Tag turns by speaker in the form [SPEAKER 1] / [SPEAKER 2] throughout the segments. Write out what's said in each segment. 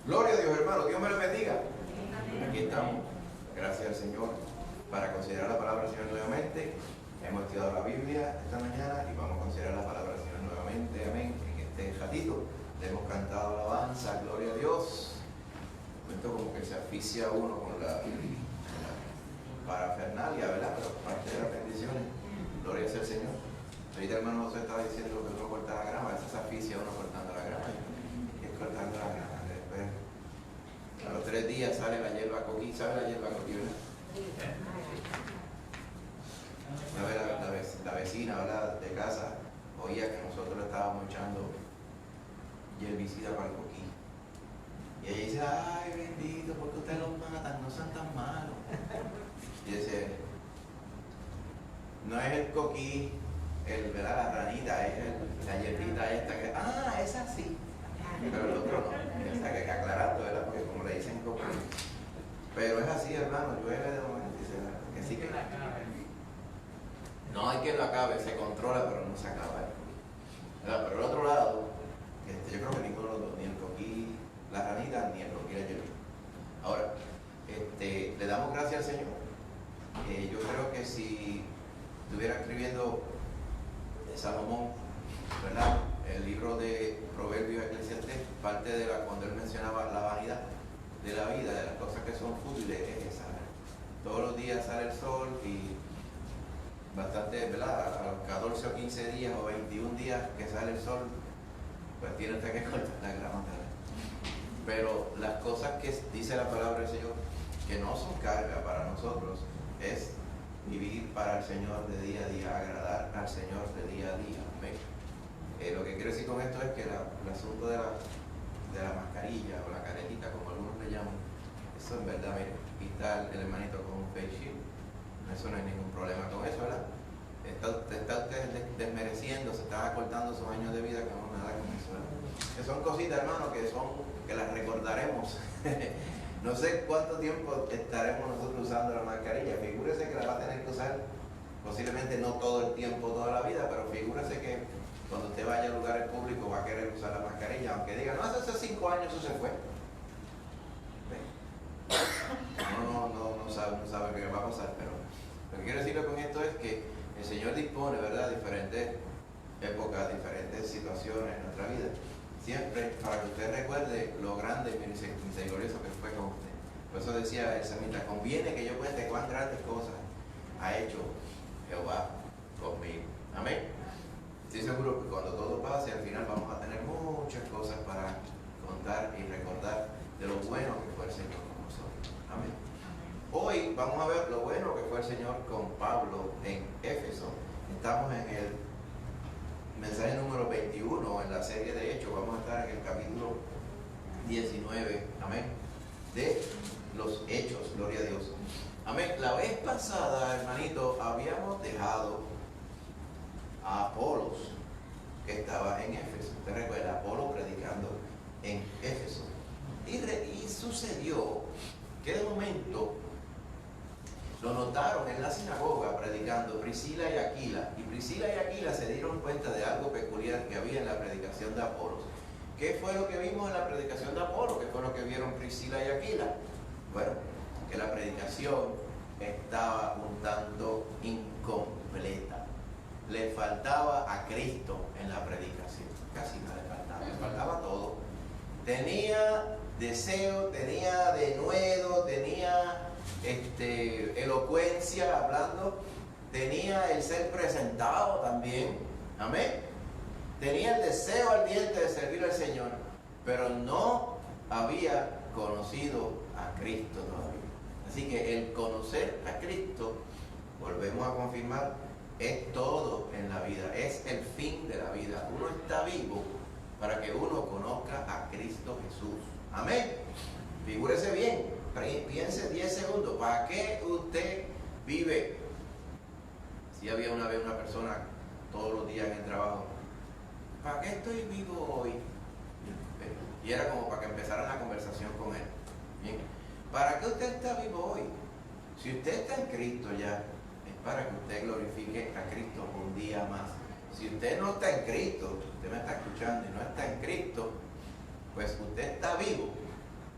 [SPEAKER 1] Gloria a Dios, hermano. Dios me lo bendiga. Aquí estamos, gracias al Señor, para considerar la palabra del Señor nuevamente. Hemos estudiado la Biblia esta mañana y vamos a considerar la palabra del Señor nuevamente. Amén. En este ratito le hemos cantado alabanza, gloria a Dios. Esto como que se asfixia uno con la parafernalia, ¿verdad? Pero parte de las bendiciones. Gloria sea al Señor. Ahorita hermano José estaba diciendo que uno corta la grama, a veces se asfixia uno cortando la grama. Y es cortando la grama. Después, a los 3 días sale la hierba coquí. ¿Sabe la hierba coquí, verdad? La vecina, ¿verdad?, de casa oía que nosotros estábamos echando herbicida para el coquí. Y ella dice, ay bendito, ¿por qué ustedes los matan? No sean tan malos. Y dice, no es el coquí, ¿verdad?, la ranita, es la hierbita esta que, es así. Pero el otro no, está que aclarando, ¿verdad?, porque como le dicen coquí. Pero es así, hermano, llueve de momento, dice, que sí que no hay que lo acabe, se controla, pero no se acaba. Pero el otro lado, yo creo que ninguno de los dos, ni el coquí, la ranita, ni el coquí la hierbita. Ahora, le damos gracias al Señor. Yo creo que si estuviera escribiendo Salomón, ¿verdad?, el libro de Proverbios Eclesiastés, parte de cuando él mencionaba la vanidad de la vida, de las cosas que son fútiles, es esa. Todos los días sale el sol y bastante, ¿verdad?, a los 14 o 15 días o 21 días que sale el sol, pues tiene usted que cortar la grama. Pero las cosas que dice la palabra del Señor, que no son carga para nosotros, es vivir para el Señor de día a día, agradar al Señor de día a día. Amén. Lo que quiero decir con esto es que el asunto de la mascarilla o la caretita, como algunos le llaman, eso en verdad, mire, aquí está el hermanito con un face shield. Eso no hay ningún problema con eso, ¿verdad? Está usted desmereciendo, se está acortando sus años de vida, que no nada con eso, ¿verdad? Que son cositas, hermano, que las recordaremos. No sé cuánto tiempo estaremos nosotros usando la mascarilla. Figúrese que la va a tener que usar posiblemente no todo el tiempo, toda la vida, pero figúrese que cuando usted vaya a lugares públicos va a querer usar la mascarilla, aunque diga, no, hace 5 años eso se fue. No sabe qué va a pasar, pero lo que quiero decirle con esto es que el Señor dispone, ¿verdad?, diferentes épocas, diferentes situaciones en nuestra vida, siempre para que usted recuerde lo grande y misericordioso que fue con usted. Por eso decía el samita, conviene que yo cuente cuán grandes cosas ha hecho Jehová conmigo. Amén. Estoy seguro que cuando todo pase, al final vamos a tener muchas cosas para contar y recordar de lo bueno que fue el Señor con nosotros. Amén. Hoy vamos a ver lo bueno que fue el Señor con Pablo en Éfeso. Estamos en el mensaje número 21 en la serie de Hechos. Vamos a estar en el capítulo 19, amén, de los Hechos, gloria a Dios. Amén. La vez pasada, hermanito, habíamos dejado a Apolos, que estaba en Éfeso. ¿Usted recuerda? Apolo predicando en Éfeso. Y sucedió que de momento lo notaron en la sinagoga predicando Priscila y Aquila. Y Priscila y Aquila se dieron cuenta de algo peculiar que había en la predicación de Apolos. ¿Qué fue lo que vimos en la predicación de Apolos? ¿Qué fue lo que vieron Priscila y Aquila? Bueno, que la predicación estaba un tanto incompleta. Le faltaba a Cristo en la predicación. Casi nada le faltaba todo. Tenía deseo, tenía denuedo, tenía elocuencia hablando, tenía el ser presentado también, amén, tenía el deseo ardiente de servir al Señor, pero no había conocido a Cristo todavía. Así que el conocer a Cristo, volvemos a confirmar, es todo en la vida, es el fin de la vida. Uno está vivo para que uno conozca a Cristo Jesús, amén. Figúrese bien, piense 10 segundos. ¿Para qué usted vive? Si había una vez una persona todos los días en el trabajo, ¿para qué estoy vivo hoy? Y era como para que empezaran la conversación con él. Bien. ¿Para qué usted está vivo hoy? Si usted está en Cristo ya, es para que usted glorifique a Cristo un día más. Si usted no está en Cristo, usted me está escuchando y no está en Cristo, pues usted está vivo,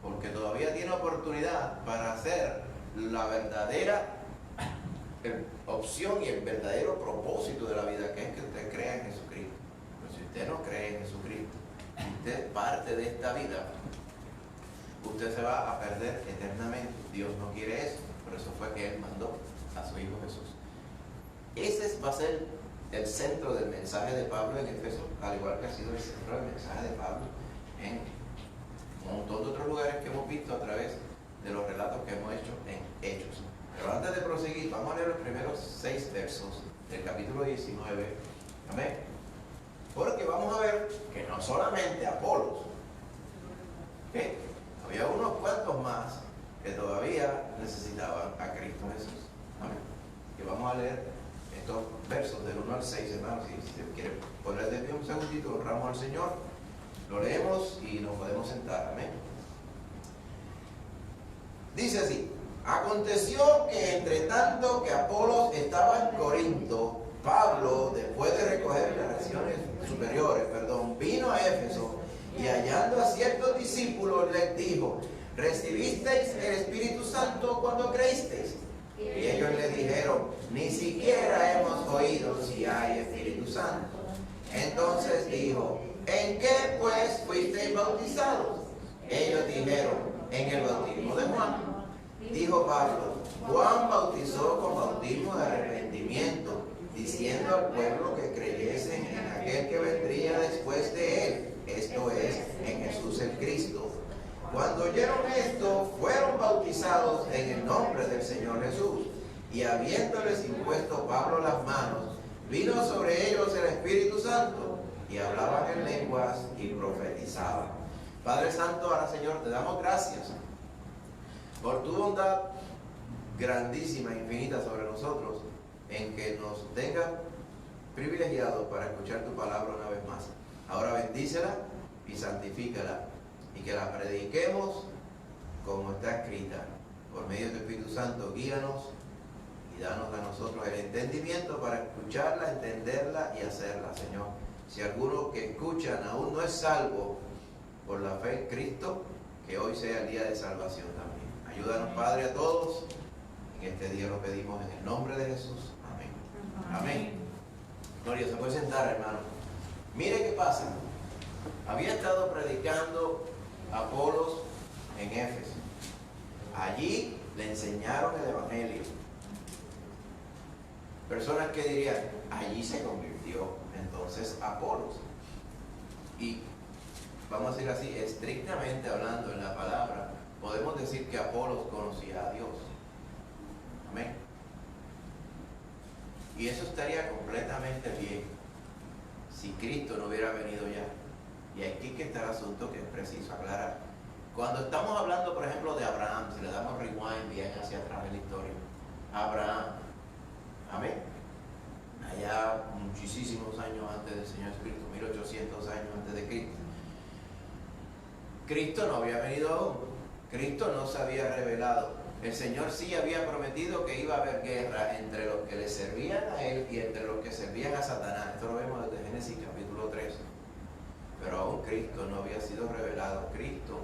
[SPEAKER 1] porque todavía tiene oportunidad para hacer la verdadera opción y el verdadero propósito de la vida, que es que usted crea en Jesucristo. Pero si usted no cree en Jesucristo, si usted es parte de esta vida, usted se va a perder eternamente. Dios no quiere eso. Por eso fue que Él mandó a su Hijo Jesús. Ese va a ser el centro del mensaje de Pablo en Efesios, al igual que ha sido el centro del mensaje de Pablo en un montón de otros lugares que hemos visto a través de los relatos que hemos hecho en Hechos. Pero antes de proseguir, vamos a leer los primeros 6 versos del capítulo 19. Amén. Porque vamos a ver que no solamente Apolos, ¿okay? Había unos cuantos más que todavía necesitaban a Cristo Jesús. Amén. Y vamos a leer estos versos del 1 al 6, hermanos. Si se quiere poner de pie un segundito, honramos al Señor, lo leemos y nos podemos sentar. Amén. Dice así: aconteció que entre tanto que Apolos estaba en Corinto, Pablo, después de recoger las regiones superiores, vino a Éfeso, y hallando a ciertos discípulos les dijo: ¿recibisteis el Espíritu Santo cuando creísteis? Y ellos le dijeron: ni siquiera hemos oído si hay Espíritu Santo. Entonces dijo: ¿en qué pues fuisteis bautizados? Ellos dijeron: en el bautismo de Juan. Dijo Pablo: Juan bautizó con bautismo de arrepentimiento, diciendo al pueblo que creyesen en aquel que vendría después de él, esto es, en Jesús el Cristo. Cuando oyeron esto, fueron bautizados en el nombre del Señor Jesús. Y habiéndoles impuesto Pablo las manos, vino sobre ellos el Espíritu Santo, y hablaban en lenguas y profetizaban. Padre Santo, ahora Señor, te damos gracias por tu bondad grandísima, infinita sobre nosotros, en que nos tengas privilegiados para escuchar tu palabra una vez más. Ahora bendícela y santifícala, y que la prediquemos como está escrita. Por medio de tu Espíritu Santo, guíanos y danos a nosotros el entendimiento para escucharla, entenderla y hacerla, Señor. Si alguno que escuchan aún no es salvo por la fe en Cristo, que hoy sea el día de salvación también. Ayúdanos, Padre, a todos. En este día lo pedimos en el nombre de Jesús. Amén. Amén. Gloria, se puede sentar, hermano. Mire qué pasa. Había estado predicando Apolos en Éfeso. Allí le enseñaron el Evangelio. Personas que dirían: allí se convirtió entonces Apolos. Y vamos a decir así, estrictamente hablando en la palabra, podemos decir que Apolos conocía a Dios. Amén. Y eso estaría completamente bien si Cristo no hubiera venido ya. Y aquí que está el asunto que es preciso aclarar. Cuando estamos hablando, por ejemplo, de Abraham, si le damos rewind bien hacia atrás en la historia, Abraham, amén, allá muchísimos años antes del Señor Jesucristo, 1800 años antes de Cristo, Cristo no había venido aún, Cristo no se había revelado. El Señor sí había prometido que iba a haber guerra entre los que le servían a Él y entre los que servían a Satanás. Esto lo vemos desde Génesis capítulo 3. Pero aún Cristo no había sido revelado, Cristo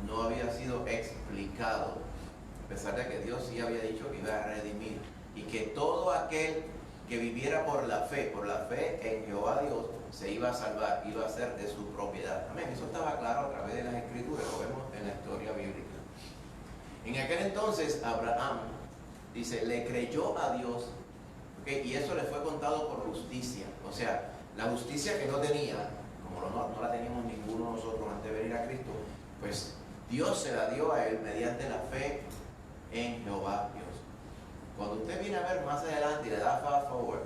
[SPEAKER 1] no había sido explicado, a pesar de que Dios sí había dicho que iba a redimir y que todo aquel que viviera por la fe en Jehová Dios, se iba a salvar, iba a ser de su propiedad. Amén. Eso estaba claro a través de las Escrituras, lo vemos en la historia bíblica. En aquel entonces Abraham, dice, le creyó a Dios, ¿okay? Y eso le fue contado por justicia. O sea, la justicia que no tenía, como no la teníamos ninguno de nosotros antes de venir a Cristo, pues Dios se la dio a él mediante la fe en Jehová Dios. Cuando usted viene a ver más adelante y le da fast forward,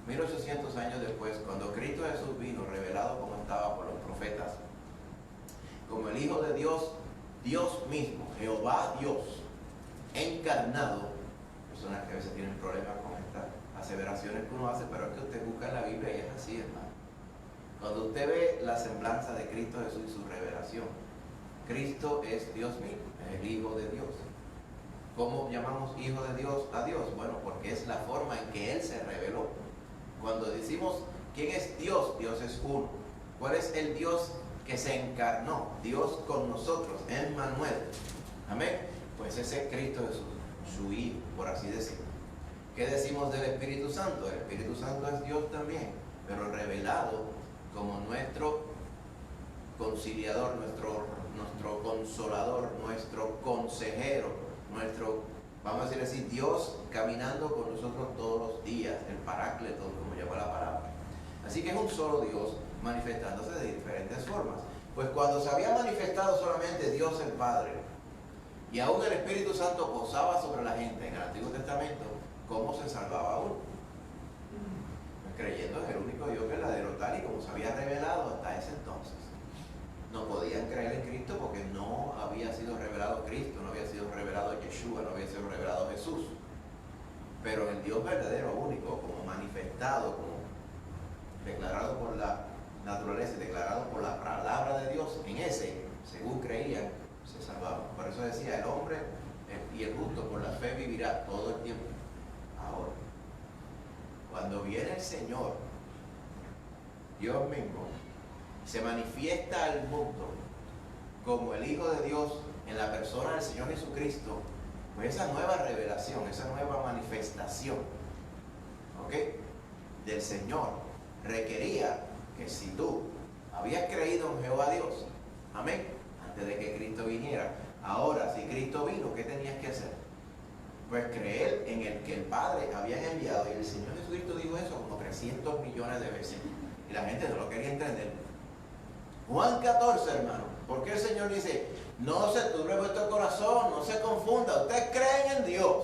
[SPEAKER 1] 1800 años después, cuando Cristo Jesús vino revelado como estaba por los profetas, como el Hijo de Dios, Dios mismo, Jehová Dios, encarnado. Personas que a veces tienen problemas con estas aseveraciones que uno hace, pero es que usted busca en la Biblia y es así, hermano. Cuando usted ve la semblanza de Cristo Jesús y su revelación, Cristo es Dios mismo, es el Hijo de Dios. ¿Cómo llamamos Hijo de Dios a Dios? Bueno, porque es la forma en que Él se reveló. Cuando decimos ¿quién es Dios? Dios es uno. ¿Cuál es el Dios que se encarnó, Dios con nosotros, Emmanuel. Amén. Pues ese es Cristo Jesús, su Hijo, por así decirlo. ¿Qué decimos del Espíritu Santo? El Espíritu Santo es Dios también, pero revelado como nuestro conciliador, nuestro consolador, nuestro consejero, vamos a decir así, Dios caminando con nosotros todos los días, el Paráclito, como llama la palabra. Así que es un solo Dios manifestándose de diferentes formas. Pues cuando se había manifestado solamente Dios el Padre, y aún el Espíritu Santo posaba sobre la gente en el Antiguo Testamento, ¿cómo se salvaba uno? Pues creyendo en el único Dios verdadero, tal y como se había revelado hasta ese entonces. No podían creer en Cristo porque no había sido revelado Cristo, no había sido revelado Yeshua, no había sido revelado Jesús. Pero el Dios verdadero, único, como manifestado, como declarado por la naturaleza, declarado por la palabra de Dios, en ese, según creían, se salvaban. Por eso decía, el hombre y el justo por la fe vivirá todo el tiempo. Ahora, cuando viene el Señor, Dios mismo, se manifiesta al mundo como el Hijo de Dios en la persona del Señor Jesucristo, pues esa nueva revelación, esa nueva manifestación, ¿ok?, del Señor requería que si tú habías creído en Jehová Dios, amén, antes de que Cristo viniera, ahora si Cristo vino, ¿qué tenías que hacer? Pues creer en el que el Padre había enviado. Y el Señor Jesucristo dijo eso como 300 millones de veces y la gente no lo quería entender. Juan 14, hermano, ¿por qué el Señor dice, no se turbe vuestro corazón, no se confunda, ustedes creen en Dios,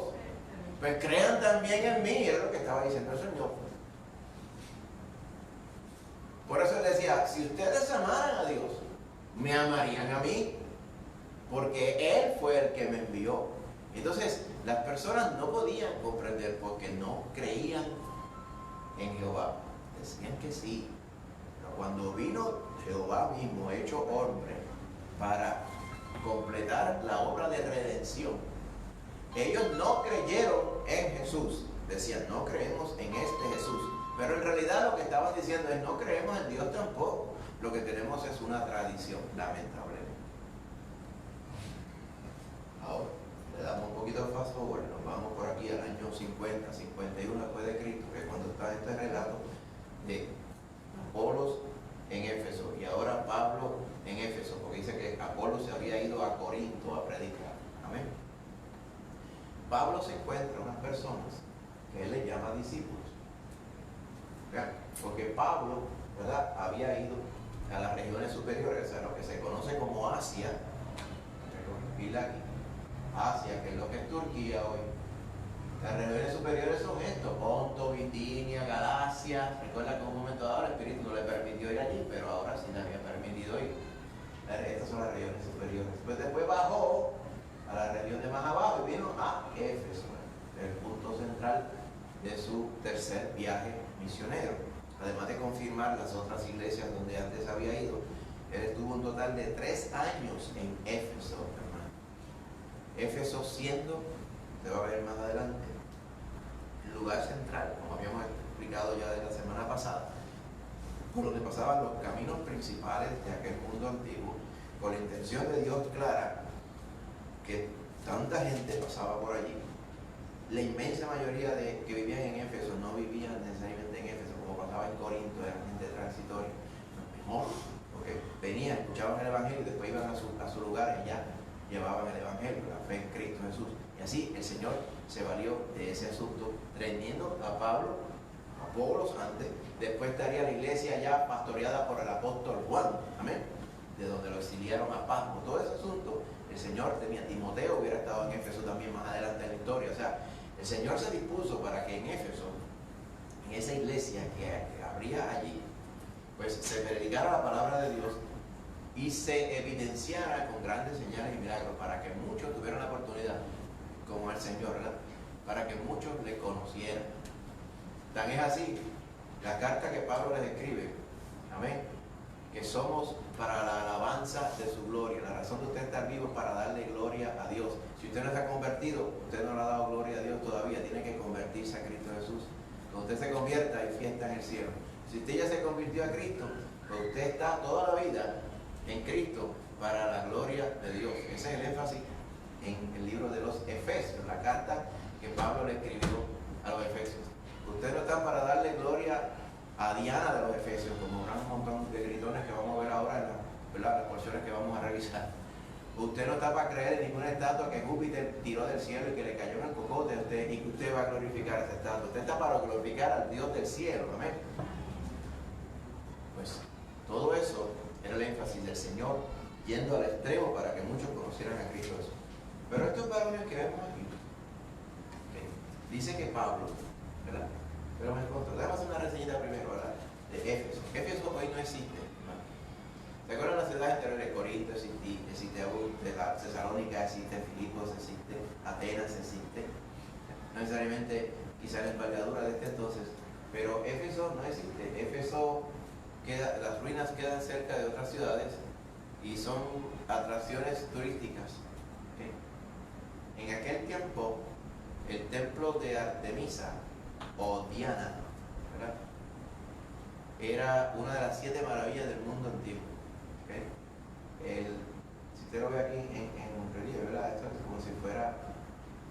[SPEAKER 1] pues crean también en mí? Es lo que estaba diciendo el Señor. Por eso él decía, si ustedes amaran a Dios, me amarían a mí, porque Él fue el que me envió. Entonces, las personas no podían comprender porque no creían en Jehová. Decían que sí, pero cuando vino Jehová mismo, hecho hombre, para completar la obra de redención, ellos no creyeron en Jesús. Decían, no creemos en este Jesús. Pero en realidad lo que estaban diciendo es, no creemos en Dios tampoco. Lo que tenemos es una tradición, lamentablemente. Ahora, le damos un poquito de fast forward, nos vamos por aquí al año 50, 51 después de Cristo, que es cuando está este relato de Apolos en Éfeso y ahora Pablo en Éfeso, porque dice que Apolo se había ido a Corinto a predicar. Amén. Pablo se encuentra unas personas que él le llama discípulos. ¿Vean? Porque Pablo, ¿verdad?, había ido a las regiones superiores, o sea, lo que se conoce como Asia, Asia, que es lo que es Turquía hoy. Las regiones superiores son estos: Ponto, Bitinia, Galacia. Recuerda que en un momento dado el Espíritu no le permitió ir allí, pero ahora sí le había permitido ir. Estas son las regiones superiores. Después bajó a la región de más abajo y vino a Éfeso, el punto central de su tercer viaje misionero. Además de confirmar las otras iglesias donde antes había ido, él estuvo un total de 3 años en Éfeso, hermano. Éfeso siendo, se va a ver más adelante, el lugar central, como habíamos explicado ya de la semana pasada, por donde pasaban los caminos principales de aquel mundo antiguo, con la intención de Dios clara, que tanta gente pasaba por allí. La inmensa mayoría de que vivían en Éfeso no vivían necesariamente en Éfeso, como pasaba en Corinto, eran gente transitoria. Mejor, porque venían, escuchaban el Evangelio y después iban a su lugar y ya llevaban el Evangelio, la fe en Cristo Jesús. Y así el Señor se valió de ese asunto, trayendo a Pablo, a Apolos antes, después estaría la iglesia ya pastoreada por el apóstol Juan, amén, de donde lo exiliaron a Pasmo. Todo ese asunto, el Señor tenía, Timoteo hubiera estado en Éfeso también más adelante en la historia. O sea, el Señor se dispuso para que en Éfeso, en esa iglesia que habría allí, pues se predicara la palabra de Dios y se evidenciara con grandes señales y milagros para que muchos tuvieran la oportunidad, como el Señor, ¿verdad?, para que muchos le conocieran. Tan es así la carta que Pablo les escribe, amén, que somos para la alabanza de su gloria. La razón de usted estar vivo es para darle gloria a Dios. Si usted no está convertido, usted no le ha dado gloria a Dios todavía, tiene que convertirse a Cristo Jesús. Cuando usted se convierta, hay fiesta en el cielo. Si usted ya se convirtió a Cristo, pues usted está toda la vida en Cristo para la gloria de Dios. Ese es el énfasis en el libro de los Efesios, la carta que Pablo le escribió a los Efesios. Ustedes no están para darle gloria a Diana de los Efesios, como un montón de gritones que vamos a ver ahora en las porciones que vamos a revisar. Usted no está para creer en ninguna estatua que Júpiter tiró del cielo y que le cayó en el cocote a usted y que usted va a glorificar a esa estatua. Usted está para glorificar al Dios del cielo, amén. Pues todo eso era el énfasis del Señor, yendo al extremo para que muchos conocieran a Cristo Jesús. Pero estos varones que vemos aquí, dice que Pablo, ¿verdad? Pero me encontré, déjame hacer una reseñita primero, ¿verdad? De Éfeso. Éfeso hoy no existe, ¿no? ¿Se acuerdan las ciudades anteriores? Corinto existe Tesalónica existe, Filipos existe, Atenas existe. No necesariamente quizá la envergadura de este entonces, pero Éfeso no existe. Éfeso las ruinas quedan cerca de otras ciudades y son atracciones turísticas. ¿Okay? En aquel tiempo, el templo de Artemisa o Diana, ¿verdad?, era una de las 7 maravillas del mundo antiguo. ¿Okay? Si usted lo ve aquí en relieve, ¿verdad?, esto es como si fuera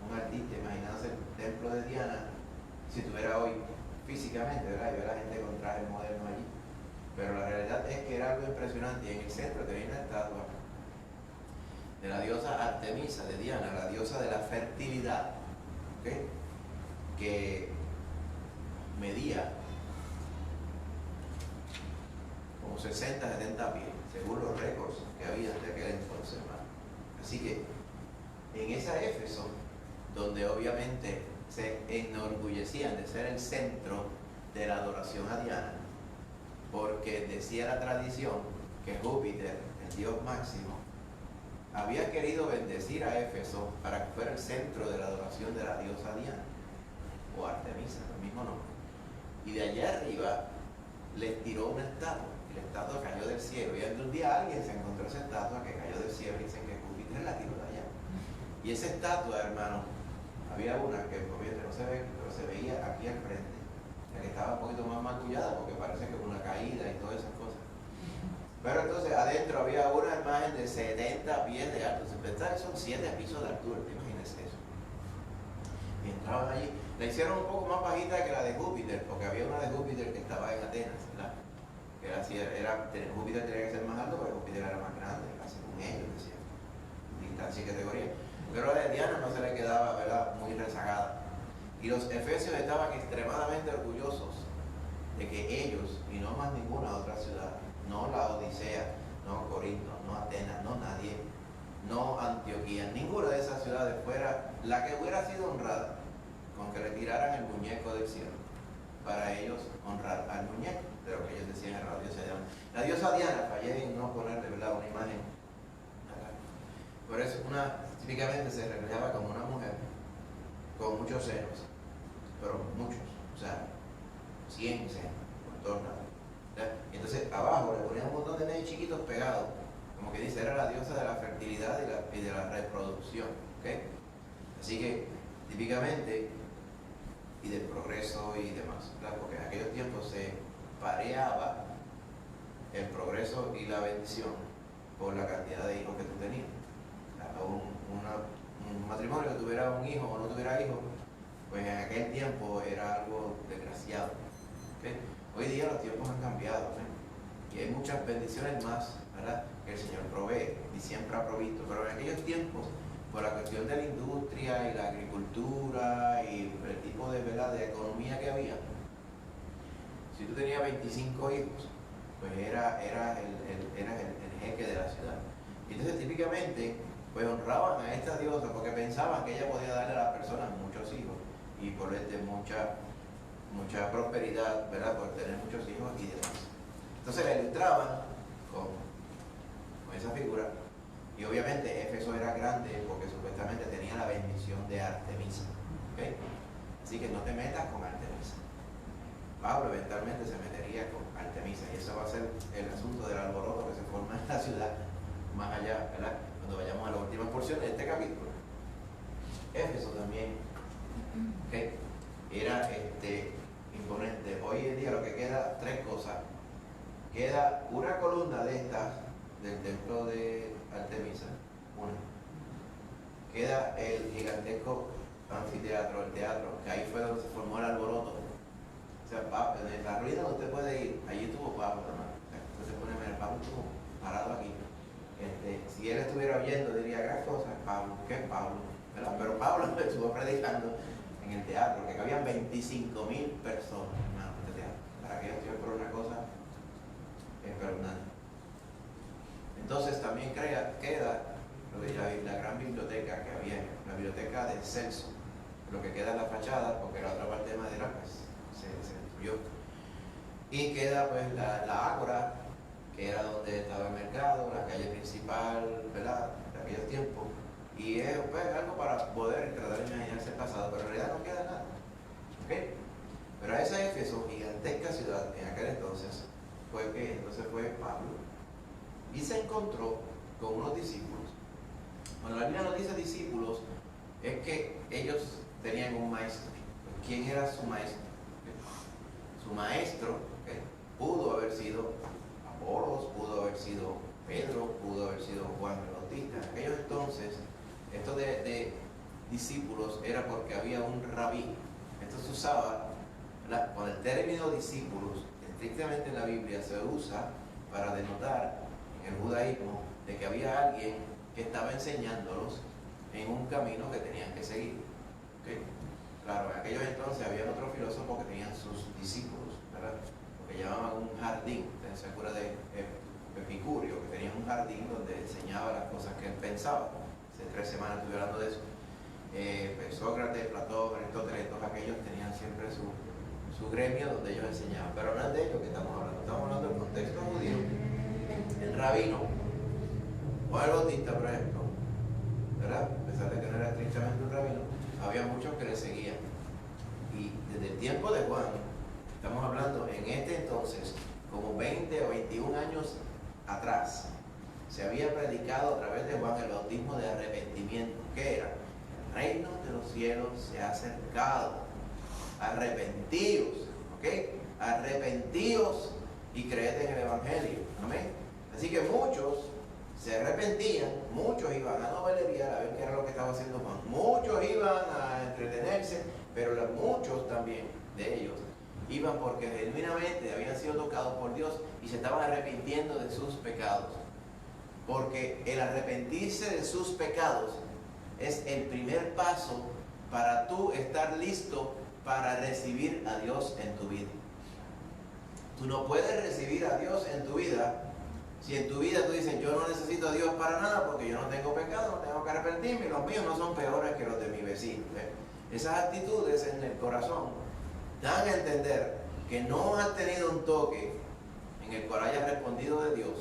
[SPEAKER 1] un artista imaginándose el templo de Diana, si estuviera hoy físicamente, ¿verdad?, y ve a la gente con trajes modernos allí. Pero la realidad es que era algo impresionante, y en el centro tenía una estatua de la diosa Artemisa, de Diana, la diosa de la fertilidad, ¿okay?, que medía como 60, 70 pies, según los récords que había de aquel entonces, hermano. Así que en esa Éfeso, donde obviamente se enorgullecían de ser el centro de la adoración a Diana, porque decía la tradición que Júpiter, el dios máximo, había querido bendecir a Éfeso para que fuera el centro de la adoración de la diosa Diana, o Artemisa, el mismo nombre. Y de allá arriba les tiró una estatua, y la estatua cayó del cielo. Y un día alguien se encontró esa estatua que cayó del cielo y dicen que Júpiter la tiró de allá. Y esa estatua, hermano, había una que obviamente no se ve, pero se veía aquí al frente, la que estaba un poquito más maquillada porque parece que fue una caída y todas esas cosas. Pero entonces adentro había una imagen de 70 pies de alto. Se pensaba que son 7 pisos de altura, ¿te imaginas eso? Y entraban allí. La hicieron un poco más bajita que la de Júpiter, porque había una de Júpiter que estaba en Atenas, ¿verdad? Que era así, Júpiter tenía que ser más alto porque Júpiter era más grande, según ellos decían, distancia y categoría. Pero la de Diana no se le quedaba, ¿verdad?, muy rezagada. Y los efesios estaban extremadamente orgullosos de que ellos, y no más ninguna otra ciudad, no la Odisea, no Corinto, no Atenas, no nadie, no Antioquía, ninguna de esas ciudades fuera la que hubiera sido honrada con que le tiraran el muñeco del cielo, para ellos honrar al muñeco, de lo que ellos decían era la diosa Diana. La diosa Diana, fallé en no ponerle, ¿verdad?, una imagen. Por eso típicamente se reflejaba como una mujer con muchos senos, pero muchos, o sea, 100 senos por todos lados. Y entonces abajo le ponían un montón de nenes chiquitos pegados, como que dice, era la diosa de la fertilidad y de la reproducción. ¿Okay? Así que típicamente, y del progreso y demás, ¿verdad?, porque en aquellos tiempos se pareaba el progreso y la bendición por la cantidad de hijos que tú tenías. Un matrimonio que tuviera un hijo o no tuviera hijos, pues en aquel tiempo era algo desgraciado. ¿Okay? Hoy día los tiempos han cambiado, ¿sí?, y hay muchas bendiciones más, ¿verdad?, que el Señor provee y siempre ha provisto. Pero en aquellos tiempos, por la cuestión de la industria y la agricultura y el tipo de, ¿verdad?, de economía que había, si tú tenías 25 hijos, pues era el jeque de la ciudad. Y entonces típicamente pues honraban a esta diosa porque pensaban que ella podía darle a las personas muchos hijos y por ende mucha prosperidad, ¿verdad?, por tener muchos hijos y demás. Entonces la ilustraban con esa figura. Y obviamente Éfeso era grande porque supuestamente tenía la bendición de Artemisa. ¿Okay? Así que no te metas con Artemisa. Pablo eventualmente se metería con Artemisa y eso va a ser el asunto del alboroto que se forma en la ciudad más allá, ¿verdad?, cuando vayamos a la última porción de este capítulo. Éfeso también, ¿okay?, era imponente. Hoy en día lo que queda, 3 cosas. Queda una columna de estas del templo de Artemisa, una. Queda el gigantesco anfiteatro, el teatro, que ahí fue donde se formó el alboroto. O sea, en la ruina donde usted puede ir, allí estuvo Pablo, hermano. Usted se pone a ver, Pablo estuvo parado aquí. Si él estuviera oyendo, diría gran cosa, Pablo, ¿qué es Pablo? ¿Verdad? Pero Pablo estuvo predicando en el teatro, que habían 25.000 personas, hermano, en este teatro. Para que yo por una cosa espeluznante. Entonces también queda lo de la gran biblioteca que había, la biblioteca de Celso, lo que queda en la fachada, porque la otra parte de madera pues se destruyó. Y queda pues la ágora, que era donde estaba el mercado, la calle principal, ¿verdad?, de aquellos tiempos. Y es pues algo para poder tratar de imaginarse el pasado, pero en realidad no queda nada. ¿Okay? Pero a esa Éfeso, gigantesca ciudad en aquel entonces, fue Pablo. Y se encontró con unos discípulos. Cuando la Biblia nos dice discípulos, es que ellos tenían un maestro. ¿Quién era su maestro? Su maestro, ¿okay?, pudo haber sido Apolos, pudo haber sido Pedro, pudo haber sido Juan el Bautista. En aquellos entonces, esto de discípulos era porque había un rabí. Esto se usaba, con el término discípulos, estrictamente en la Biblia se usa para denotar en el judaísmo de que había alguien que estaba enseñándolos en un camino que tenían que seguir. ¿Okay? Claro, en aquellos entonces había otros filósofos que tenían sus discípulos, ¿verdad?, lo que llamaban un jardín. Ustedes se acuerdan de Epicurio, que tenía un jardín donde enseñaba las cosas que él pensaba. Hace 3 semanas estuve hablando de eso. Sócrates, Platón, Aristóteles, todos aquellos tenían siempre su gremio donde ellos enseñaban. Pero no es de ellos que estamos hablando del contexto judío. El rabino, Juan el Bautista, por ejemplo, ¿verdad?, a pesar de que no era estrictamente un rabino, había muchos que le seguían. Y desde el tiempo de Juan, estamos hablando en este entonces, como 20 o 21 años atrás, se había predicado a través de Juan el bautismo de arrepentimiento. ¿Qué era? El reino de los cielos se ha acercado. Arrepentíos, ¿ok? Arrepentíos y creed en el Evangelio. Amén. Así que muchos se arrepentían, muchos iban a novelería a ver qué era lo que estaba haciendo Juan. Muchos iban a entretenerse, pero muchos también de ellos iban porque genuinamente habían sido tocados por Dios y se estaban arrepintiendo de sus pecados. Porque el arrepentirse de sus pecados es el primer paso para tú estar listo para recibir a Dios en tu vida. Tú no puedes recibir a Dios en tu vida si en tu vida tú dices, yo no necesito a Dios para nada porque yo no tengo pecado, no tengo que arrepentirme y los míos no son peores que los de mi vecino. Esas actitudes en el corazón dan a entender que no has tenido un toque en el cual hayas respondido de Dios,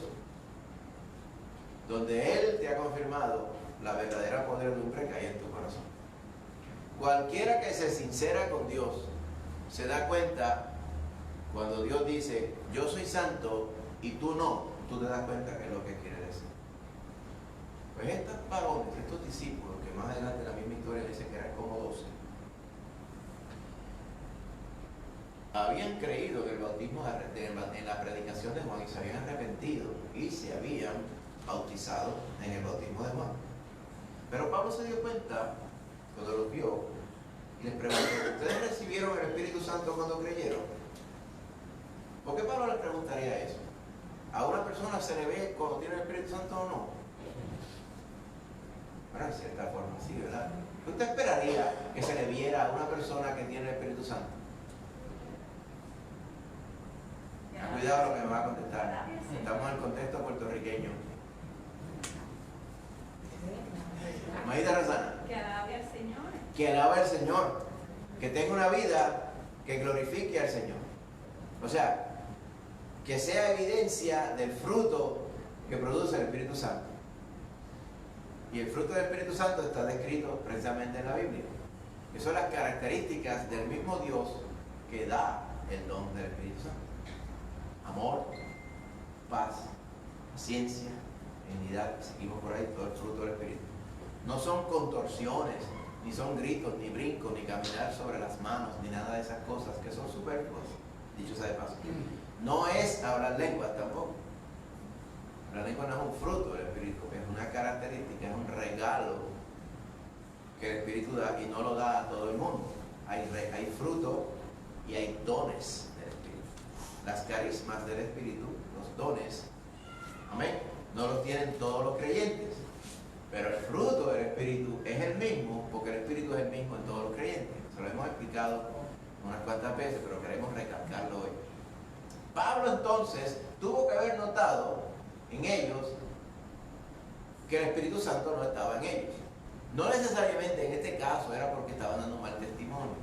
[SPEAKER 1] donde Él te ha confirmado la verdadera podredumbre que hay en tu corazón. Cualquiera que se sincera con Dios se da cuenta cuando Dios dice, yo soy santo y tú no, tú te das cuenta que es lo que quiere decir. Pues estos varones, estos discípulos, que más adelante en la misma historia dice que eran como 12, habían creído en el bautismo, en la predicación de Juan, y se habían arrepentido y se habían bautizado en el bautismo de Juan. Pero Pablo se dio cuenta cuando los vio y les preguntó, ¿ustedes recibieron el Espíritu Santo cuando creyeron? ¿Por qué Pablo les preguntaría eso? ¿A una persona se le ve cuando tiene el Espíritu Santo o no? Bueno, en cierta forma sí, ¿verdad? ¿Usted esperaría que se le viera a una persona que tiene el Espíritu Santo? Cuidado lo que me va a contestar. Estamos en el contexto puertorriqueño. Maída Rosana.
[SPEAKER 2] Que alabe al Señor.
[SPEAKER 1] Que alabe al Señor. Que tenga una vida que glorifique al Señor. O sea, que sea evidencia del fruto que produce el Espíritu Santo. Y el fruto del Espíritu Santo está descrito precisamente en la Biblia. Que son las características del mismo Dios que da el don del Espíritu Santo. Amor, paz, paciencia, benignidad, seguimos por ahí, todo el fruto del Espíritu. No son contorsiones, ni son gritos, ni brincos, ni caminar sobre las manos, ni nada de esas cosas que son superfluas, dicho sea de paso. No es hablar lenguas tampoco. La lengua no es un fruto del Espíritu, es una característica, es un regalo que el Espíritu da y no lo da a todo el mundo. Hay fruto y hay dones del Espíritu. Las carismas del Espíritu, los dones, amén, no los tienen todos los creyentes, pero el fruto del Espíritu es el mismo, porque el Espíritu es el mismo en todos los creyentes. Se lo hemos explicado unas cuantas veces, pero queremos recalcarlo hoy. Pablo entonces tuvo que haber notado en ellos que el Espíritu Santo no estaba en ellos. No necesariamente en este caso era porque estaban dando mal testimonio,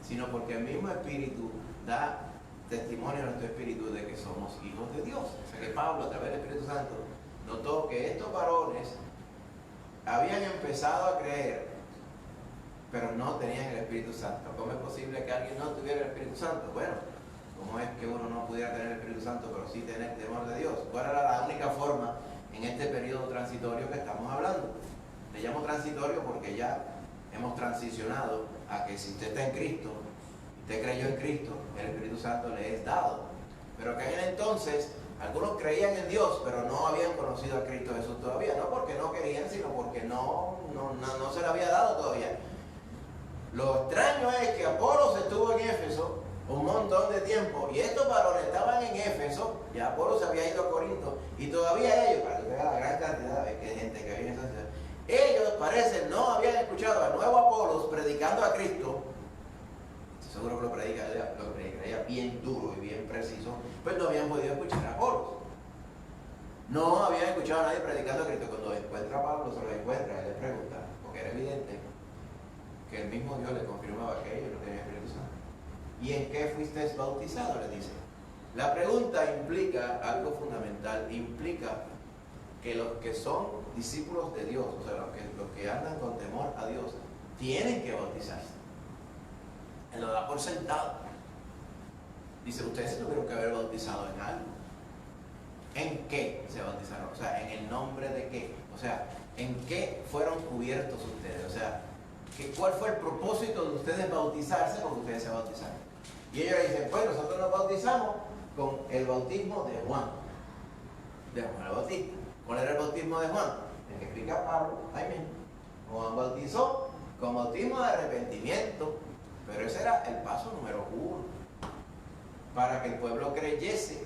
[SPEAKER 1] sino porque el mismo Espíritu da testimonio a nuestro espíritu de que somos hijos de Dios. O sea que Pablo, a través del Espíritu Santo, notó que estos varones habían empezado a creer, pero no tenían el Espíritu Santo. ¿Cómo es posible que alguien no tuviera el Espíritu Santo? Bueno, ¿cómo es que uno no pudiera tener el Espíritu Santo, pero sí tener temor de Dios? ¿Cuál era la única forma en este periodo transitorio que estamos hablando? Le llamo transitorio porque ya hemos transicionado a que si usted está en Cristo, usted creyó en Cristo, el Espíritu Santo le es dado. Pero que en entonces algunos creían en Dios, pero no habían conocido a Cristo Jesús todavía. No porque no querían, sino porque no se le había dado todavía. Lo extraño es que Apolos estuvo en Éfeso un montón de tiempo, y estos varones estaban en Éfeso, y Apolos había ido a Corinto, y todavía ellos, para que vean la gran cantidad de gente que había en esa ciudad, ellos parecen no habían escuchado al nuevo Apolos predicando a Cristo. Seguro que lo predicaría bien duro y bien preciso, pues no habían podido escuchar a Apolos. No habían escuchado a nadie predicando a Cristo. Cuando encuentra a Pablo, se lo encuentra, él le pregunta, porque era evidente que el mismo Dios le confirmaba que ellos no tenían Espíritu Santo. ¿Y en qué fuiste bautizado?, le dice. La pregunta implica algo fundamental, implica que los que son discípulos de Dios, o sea, los que andan con temor a Dios, tienen que bautizarse. Él lo da por sentado. Dice, ustedes se tuvieron que haber bautizado en algo. ¿En qué se bautizaron? O sea, ¿en el nombre de qué? O sea, ¿en qué fueron cubiertos ustedes? O sea, ¿cuál fue el propósito de ustedes bautizarse porque ustedes se bautizaron? Y ellos le dicen, pues nosotros nos bautizamos con el bautismo de Juan el Bautista. ¿Cuál era el bautismo de Juan? El que explica Pablo ahí mismo. Juan bautizó con bautismo de arrepentimiento, pero ese era el paso número 1 para que el pueblo creyese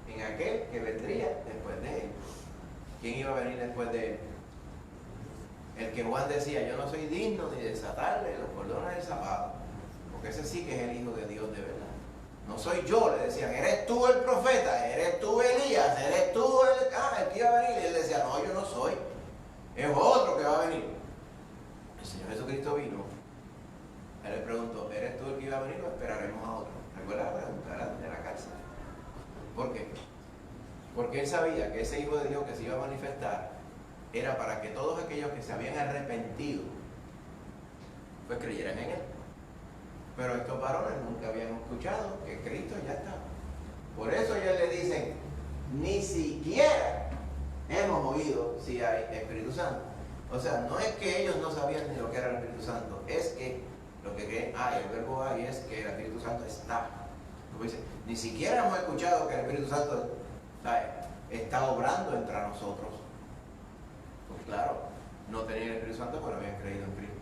[SPEAKER 1] en aquel que vendría después de él. ¿Quién iba a venir después de él? El que Juan decía, yo no soy digno ni de desatarle los cordones del zapato, porque ese sí que es el Hijo de Dios de verdad. No soy yo, le decían, eres tú el profeta, eres tú Elías, eres tú el que iba a venir. Y él decía, no, yo no soy, es otro que va a venir. El Señor Jesucristo vino. Él le preguntó, ¿eres tú el que iba a venir o esperaremos a otro? ¿Recuerda la pregunta de la cárcel? ¿Por qué? Porque él sabía que ese Hijo de Dios que se iba a manifestar era para que todos aquellos que se habían arrepentido pues creyeran en él. Pero estos varones nunca habían escuchado que Cristo ya estaba. Por eso ellos le dicen, ni siquiera hemos oído si hay Espíritu Santo. O sea, no es que ellos no sabían ni lo que era el Espíritu Santo, es que lo que creen, el verbo hay es que el Espíritu Santo está. Como dice, ni siquiera hemos escuchado que el Espíritu Santo está obrando entre nosotros. Pues claro, no tenían el Espíritu Santo porque no habían creído en Cristo.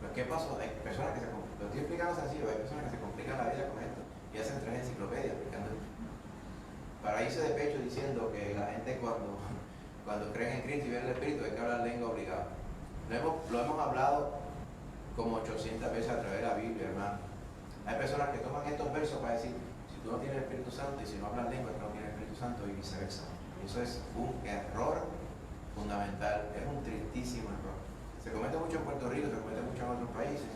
[SPEAKER 1] Pues ¿qué pasó? Hay personas que lo estoy explicando sencillo, hay personas que se complican la vida con esto y hacen 3 enciclopedias explicando esto. Para irse de pecho diciendo que la gente cuando creen en Cristo y ven el Espíritu hay que hablar lengua obligada. Lo hemos hablado como 800 veces a través de la Biblia, hermano. Hay personas que toman estos versos para decir, si tú no tienes el Espíritu Santo y si no hablas lengua, no tienes el Espíritu Santo y viceversa. Eso es un error fundamental, es un tristísimo error. Se comete mucho en Puerto Rico, se comete mucho en otros países.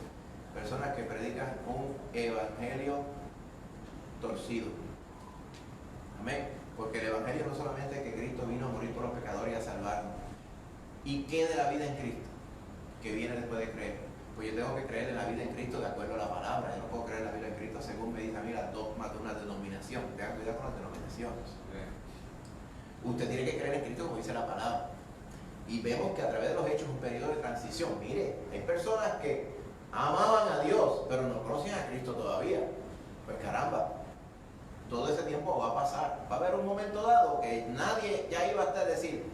[SPEAKER 1] Personas que predican un evangelio torcido. Amén. Porque el evangelio no solamente es que Cristo vino a morir por los pecadores y a salvarnos. ¿Y qué de la vida en Cristo? Que viene después de creer. Pues yo tengo que creer en la vida en Cristo de acuerdo a la palabra. Yo no puedo creer en la vida en Cristo según me dice a mí las dogmas de una denominación. Tengan cuidado con las denominaciones. Usted tiene que creer en Cristo como dice la palabra. Y vemos que a través de los hechos es un periodo de transición. Mire, hay personas que amaban a Dios, pero no conocían a Cristo todavía. Pues caramba, todo ese tiempo va a pasar. Va a haber un momento dado que nadie ya iba a estar decir,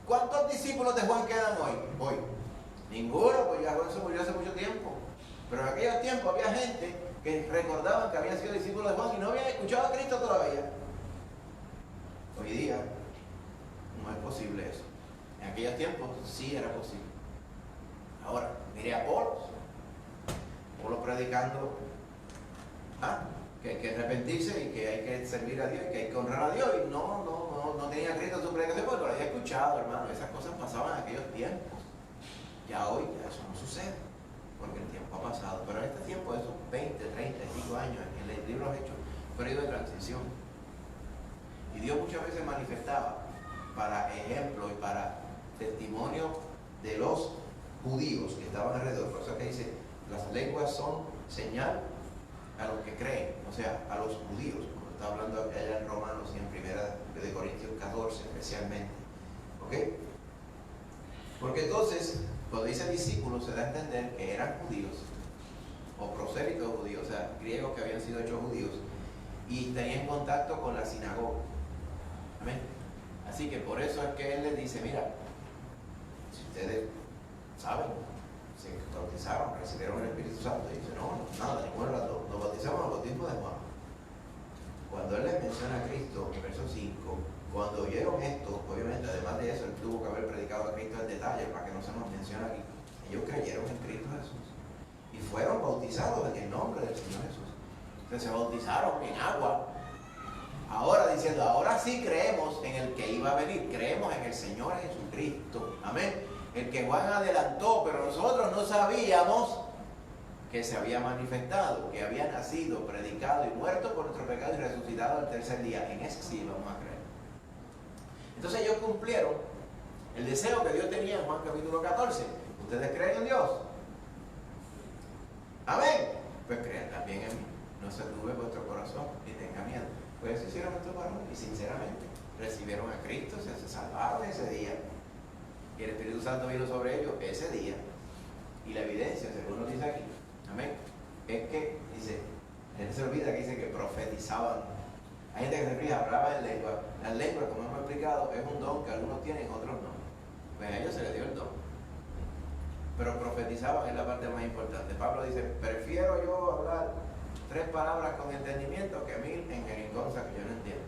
[SPEAKER 1] ¿cuántos discípulos de Juan quedan hoy? Ninguno, pues ya Juan se murió hace mucho tiempo. Pero en aquellos tiempos había gente que recordaban que habían sido discípulos de Juan y no habían escuchado a Cristo todavía. Hoy día no es posible eso. En aquellos tiempos sí era posible. Ahora, mire a Apolo predicando que hay que arrepentirse y que hay que servir a Dios y que hay que honrar a Dios, y no tenía Cristo en su predicación porque lo había escuchado, hermano. Esas cosas pasaban en aquellos tiempos. Ya hoy ya eso no sucede porque el tiempo ha pasado, pero en este tiempo, esos 20, 35 años en el libro de Hechos, periodo de transición, y Dios muchas veces manifestaba para ejemplo y para testimonio de los judíos que estaban alrededor. Por eso que dice, las lenguas son señal a los que creen, o sea, a los judíos, como está hablando allá en Romanos y en Primera de Corintios 14 especialmente. ¿Ok? Porque entonces, cuando dice discípulos, se da a entender que eran judíos, o prosélitos judíos, o sea, griegos que habían sido hechos judíos, y tenían contacto con la sinagoga. Amén. Así que por eso es que él les dice, mira, si ustedes saben, se bautizaron, recibieron el Espíritu Santo, y dice, no, nada, ninguno de las dos, nos bautizamos al bautismo de Juan. Cuando él les menciona a Cristo, en verso 5, cuando oyeron esto, obviamente, además de eso, él tuvo que haber predicado a Cristo en detalle, para que no se nos mencione aquí. Ellos creyeron en Cristo Jesús y fueron bautizados en el nombre del Señor Jesús. Entonces se bautizaron en agua. Ahora diciendo, ahora sí creemos en el que iba a venir, creemos en el Señor Jesucristo. Amén. El que Juan adelantó, pero nosotros no sabíamos que se había manifestado, que había nacido, predicado y muerto por nuestro pecado y resucitado al tercer día. En ese sí vamos a creer. Entonces ellos cumplieron el deseo que Dios tenía en Juan capítulo 14. ¿Ustedes creen en Dios? Amén. Pues crean también en mí. No se turbe vuestro corazón ni tenga miedo. Pues eso hicieron estos varones y sinceramente recibieron a Cristo, se salvaron ese día. Y el Espíritu Santo vino sobre ellos ese día. Y la evidencia, según nos dice aquí, amén, es que, dice, la gente se olvida que dice que profetizaban. Hay gente que se ríe, hablaba en lengua. Las lenguas, como hemos explicado, es un don que algunos tienen, otros no. Pues a ellos se les dio el don. Pero profetizaban es la parte más importante. Pablo dice, prefiero yo hablar 3 palabras con entendimiento que 1000 en jerigonza que yo no entiendo.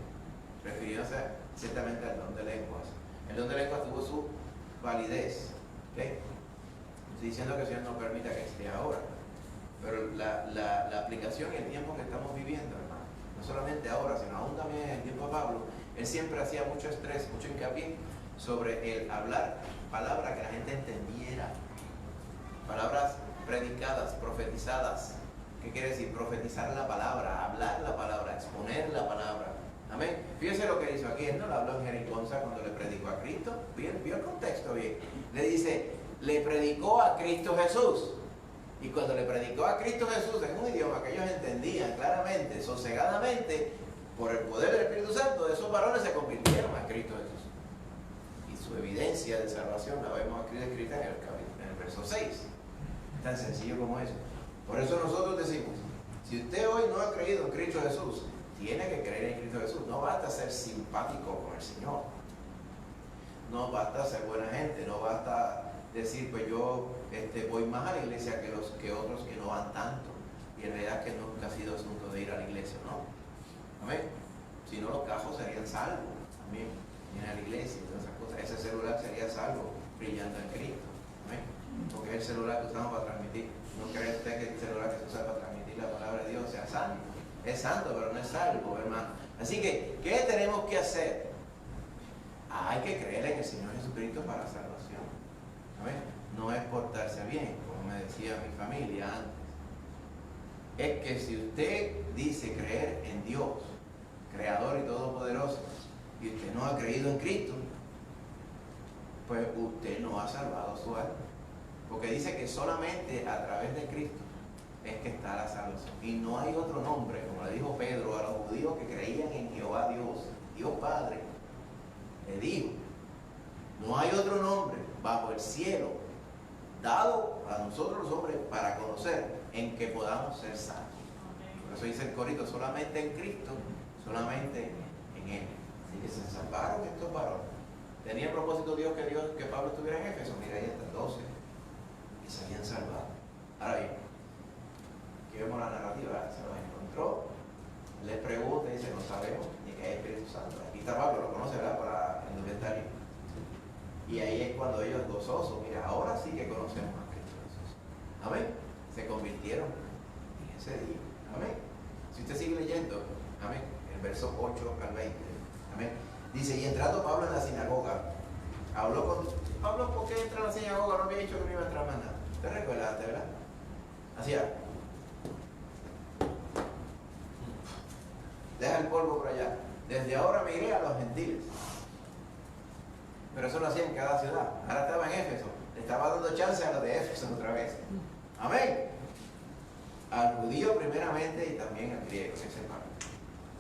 [SPEAKER 1] Refiriéndose ciertamente al don de lenguas. El don de lenguas tuvo su validez. ¿Okay? Estoy diciendo que el Señor no permita que esté ahora. Pero la aplicación y el tiempo que estamos viviendo, hermano, no solamente ahora, sino aún también en el tiempo de Pablo, él siempre hacía mucho estrés, mucho hincapié sobre el hablar palabras que la gente entendiera. Palabras predicadas, profetizadas. ¿Qué quiere decir? Profetizar la palabra, hablar la palabra, exponer la palabra. Amén. Fíjese lo que hizo aquí. Él no lo habló en jerigonza cuando le predicó a Cristo. Vio el contexto bien. Le dice, le predicó a Cristo Jesús. Y cuando le predicó a Cristo Jesús en un idioma que ellos entendían claramente, sosegadamente, por el poder del Espíritu Santo, esos varones se convirtieron a Cristo Jesús. Y su evidencia de salvación la vemos aquí descrita en el verso 6. Tan sencillo como eso. Por eso nosotros decimos, si usted hoy no ha creído en Cristo Jesús, tiene que creer en Cristo Jesús. No basta ser simpático con el Señor. No basta ser buena gente. No basta decir, pues yo voy más a la iglesia que otros que no van tanto. Y en realidad que nunca ha sido asunto de ir a la iglesia, ¿no? Amén. Si no, los cajos serían salvos. Amén. Vienen a la iglesia y todas esas cosas. Ese celular sería salvo, brillando en Cristo. Amén. Porque es el celular que usamos para transmitir. No cree usted que el celular que se usa para transmitir la palabra de Dios sea santo. Es santo, pero no es salvo, hermano. Así que, ¿qué tenemos que hacer? Hay que creer en el Señor Jesucristo para la salvación. ¿Amén? No es portarse bien, como me decía mi familia antes. Es que si usted dice creer en Dios, Creador y Todopoderoso, y usted no ha creído en Cristo, pues usted no ha salvado su alma. Porque dice que solamente a través de Cristo es que está la salvación. Y no hay otro nombre, como le dijo Pedro a los judíos que creían en Jehová Dios, Dios Padre, le dijo, no hay otro nombre bajo el cielo dado a nosotros los hombres para conocer en que podamos ser salvos. Por eso dice el Corito, solamente en Cristo solamente en Él. Así que se salvaron estos varones. ¿Tenía el propósito Dios que Pablo estuviera en Éfeso? Mira, ahí están 12 y se habían salvado. Ahora bien, aquí vemos la narrativa, se los encontró, les pregunta y dice, no sabemos ni que hay Espíritu Santo. Aquí está Pablo, lo conoce, ¿verdad? Para el inventario. Y ahí es cuando ellos gozosos, mira, ahora sí que conocemos a Cristo Jesús. Amén. Se convirtieron en ese día. Amén. Si usted sigue leyendo, amén, el verso 8 al 20, amén, dice, y entrando Pablo en la sinagoga, habló con Pablo, ¿por qué entra en la sinagoga? No había dicho que no iba a entrar más nada. ¿Te recuerdas, verdad? Hacía, deja el polvo por allá. Desde ahora me iré a los gentiles. Pero eso lo hacía en cada ciudad. Ahora estaba en Éfeso. Le estaba dando chance a los de Éfeso otra vez. Amén. Al judío primeramente y también al griego, que sepan.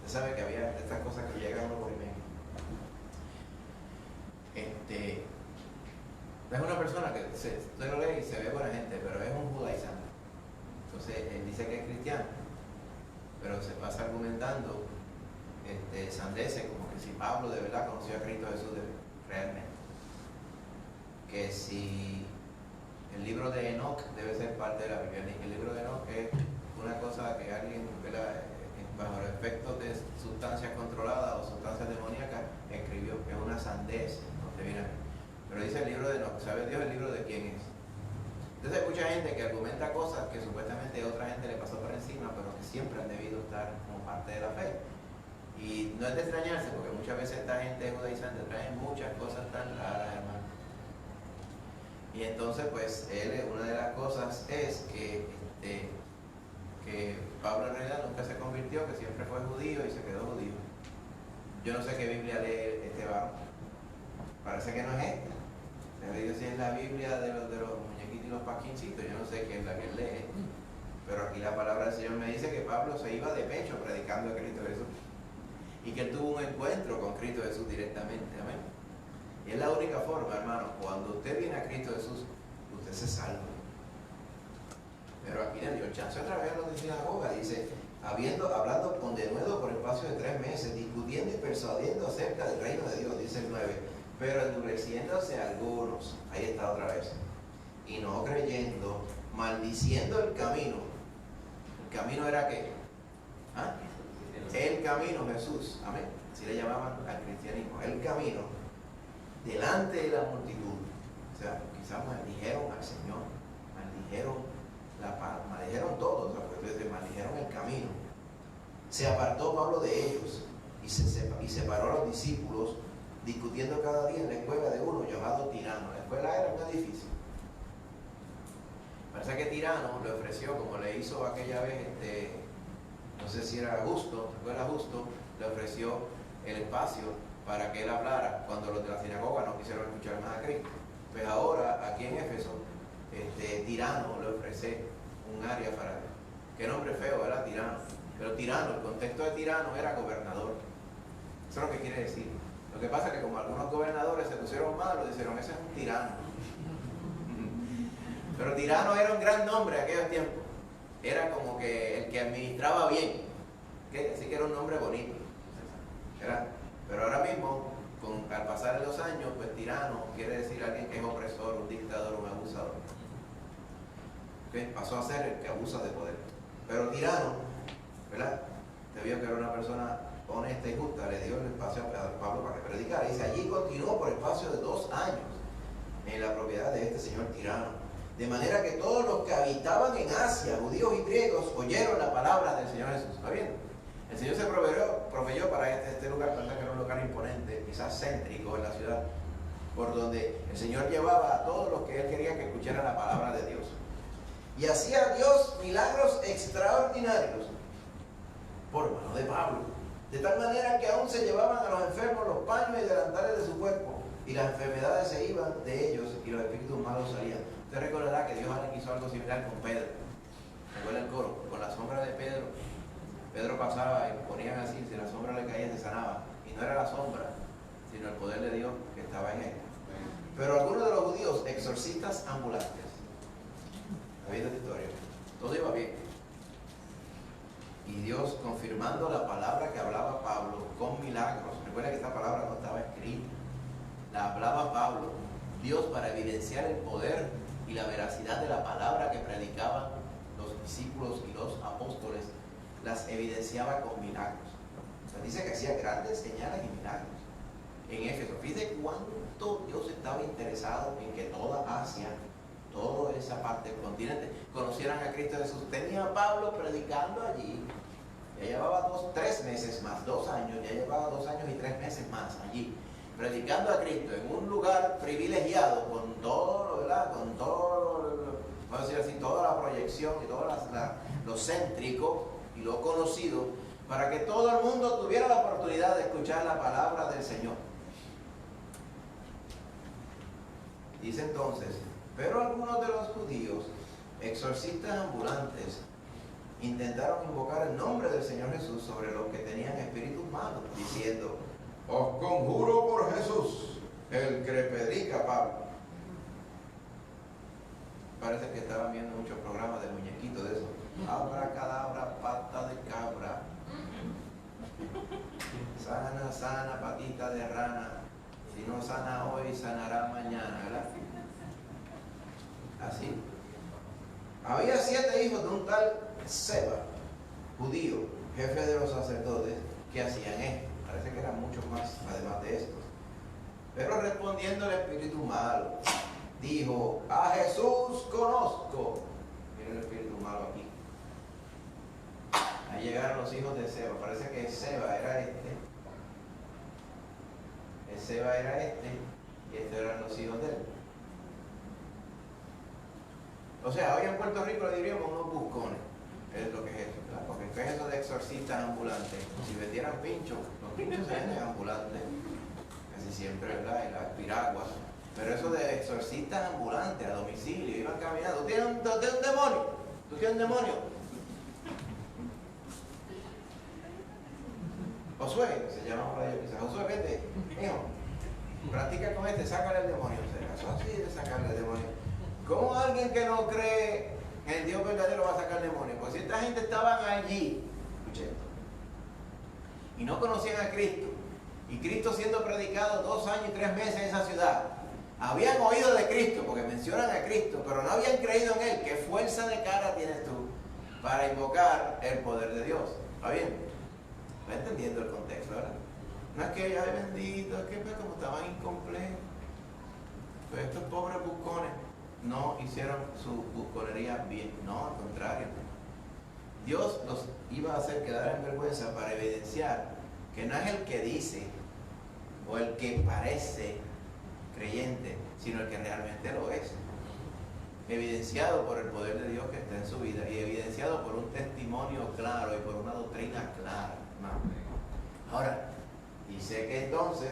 [SPEAKER 1] Usted sabe que había estas cosas que llegan por email. Es una persona que usted lo lee y se ve buena gente, pero es un judaizante. Entonces él dice que es cristiano, pero se pasa argumentando sandeces como que si Pablo de verdad conoció a Cristo Jesús realmente, que si el libro de Enoch debe ser parte de la Biblia. El libro de Enoch es una cosa que alguien, ¿verdad?, bajo los efectos de sustancias controladas o sustancias demoníacas escribió, que es una sandez, no te viene. Pero dice el libro de Enoch, ¿sabe Dios el libro de quién es? Entonces hay mucha gente que argumenta cosas que supuestamente a otra gente le pasó por encima, pero que siempre han debido estar como parte de la fe. Y no es de extrañarse, porque muchas veces esta gente judaizante trae muchas cosas tan raras, hermano. Y entonces, pues, una de las cosas es que Pablo en realidad nunca se convirtió, que siempre fue judío y se quedó judío. Yo no sé qué Biblia lee este varón. Parece que no es esta. Le digo si es la Biblia de los muñequitos y los pasquincitos, yo no sé qué es la que él lee. Pero aquí la palabra del Señor me dice que Pablo se iba de pecho predicando a Cristo Jesús. Y que él tuvo un encuentro con Cristo Jesús directamente. Amén. Y es la única forma, hermano, cuando usted viene a Cristo Jesús, usted se salva. Pero aquí le dio chance otra vez a los de sinagoga, dice, hablando con denuedo por el espacio de 3 meses, discutiendo y persuadiendo acerca del reino de Dios, dice el 9, pero endureciéndose algunos, ahí está otra vez, y no creyendo, maldiciendo el camino. ¿El camino era qué? ¿Ah? El camino, Jesús, amén, así le llamaban al cristianismo, el camino, delante de la multitud. O sea, quizás maldijeron al Señor, maldijeron la paz, maldijeron todo, maldijeron el camino. Se apartó Pablo de ellos y separó a los discípulos, discutiendo cada día en la escuela de uno llamado Tirano. La escuela era un edificio. Parece que Tirano le ofreció, como le hizo aquella vez, no sé si era Justo, escuela Justo, le ofreció el espacio para que él hablara cuando los de la sinagoga no quisieron escuchar más a Cristo. Pues ahora, aquí en Éfeso, Tirano le ofrece un área para él. Qué nombre feo, era Tirano. Pero Tirano, el contexto de Tirano era gobernador. Eso es lo que quiere decir. Lo que pasa es que como algunos gobernadores se pusieron malos, dijeron, ese es un tirano. Pero Tirano era un gran nombre en aquellos tiempos. Era como que el que administraba bien. ¿Okay? Así que era un nombre bonito. ¿Verdad? Pero ahora mismo, al pasar de los años, pues tirano quiere decir alguien que es opresor, un dictador, un abusador. ¿Okay? Pasó a ser el que abusa de poder. Pero tirano, ¿verdad? Se vio que era una persona honesta y justa, le dio el espacio a Pablo para que predicara. Dice, allí continuó por espacio de 2 años en la propiedad de este señor tirano. De manera que todos los que habitaban en Asia, judíos y griegos, oyeron la palabra del Señor Jesús. ¿Está bien? El Señor se proveyó para este lugar, que era un lugar imponente, quizás céntrico en la ciudad, por donde el Señor llevaba a todos los que Él quería que escucharan la palabra de Dios. Y hacía Dios milagros extraordinarios por mano de Pablo. De tal manera que aún se llevaban a los enfermos los paños y delantales de su cuerpo, y las enfermedades se iban de ellos y los espíritus malos salían. Usted recordará que Dios hizo algo similar con Pedro. ¿Recuerda el coro? Con la sombra de Pedro. Pedro pasaba y ponían así, si la sombra le caía se sanaba. Y no era la sombra, sino el poder de Dios que estaba en él. Pero algunos de los judíos, exorcistas ambulantes. ¿Habéis visto esta historia? Todo iba bien. Y Dios confirmando la palabra que hablaba Pablo con milagros. Recuerda que esta palabra no estaba escrita. La hablaba Pablo. Dios, para evidenciar el poder y la veracidad de la palabra que predicaban los discípulos y los apóstoles, las evidenciaba con milagros. O sea, dice que hacía grandes señales y milagros en Éfeso. Fíjate cuánto Dios estaba interesado en que toda Asia, toda esa parte del continente, conocieran a Cristo Jesús. Tenía a Pablo predicando allí. Ya llevaba 3 meses más, 2 años, ya llevaba 2 años y 3 meses más allí, predicando a Cristo en un lugar privilegiado, con todo, ¿verdad? Con todo, vamos a decir así, toda la proyección y todo lo céntrico y lo conocido, para que todo el mundo tuviera la oportunidad de escuchar la palabra del Señor. Dice entonces, pero algunos de los judíos, exorcistas ambulantes, intentaron invocar el nombre del Señor Jesús sobre los que tenían espíritus malos, diciendo: os conjuro por Jesús, el que predica Pablo. Parece que estaban viendo muchos programas de muñequitos de eso. Abracadabra, pata de cabra. Sana, sana, patita de rana. Si no sana hoy, sanará mañana, ¿verdad? Así. Había 7 hijos de un tal Seba, judío, jefe de los sacerdotes, que hacían esto. Parece que eran muchos más, además de estos. Pero respondiendo el espíritu malo, dijo: a Jesús conozco. Miren el espíritu malo aquí. Ahí llegaron los hijos de Seba. Parece que Seba era este. El Seba era este. Y estos eran los hijos de él. O sea, hoy en Puerto Rico le diríamos unos buscones. Es lo que es eso, ¿verdad? Porque ¿qué es eso de exorcistas ambulantes? Si vendieran pinchos, los pinchos se venden ambulantes. Casi siempre, ¿verdad? Y las piraguas. Pero eso de exorcistas ambulantes a domicilio, iban caminando. ¿Tú tienes un demonio? ¿Tú tienes un demonio? Josué, se llama por ahí quizás. Josué, vete, hijo, practica con este, sácale el demonio. Eso así de sacarle el demonio. ¿Cómo alguien que no cree en el Dios verdadero va a sacar demonios? Pues si esta gente estaban allí, escuchen, y no conocían a Cristo, y Cristo siendo predicado 2 años y 3 meses en esa ciudad, habían oído de Cristo, porque mencionan a Cristo, pero no habían creído en Él. ¿Qué fuerza de cara tienes tú para invocar el poder de Dios? ¿Está bien? ¿Está entendiendo el contexto, verdad? No es que, ay bendito, es que pues, como estaban incompletos, pues estos pobres buscones no hicieron su busconería bien. No, al contrario. Dios los iba a hacer quedar en vergüenza para evidenciar que no es el que dice o el que parece creyente, sino el que realmente lo es. Evidenciado por el poder de Dios que está en su vida y evidenciado por un testimonio claro y por una doctrina clara. ¿No? Ahora, dice que entonces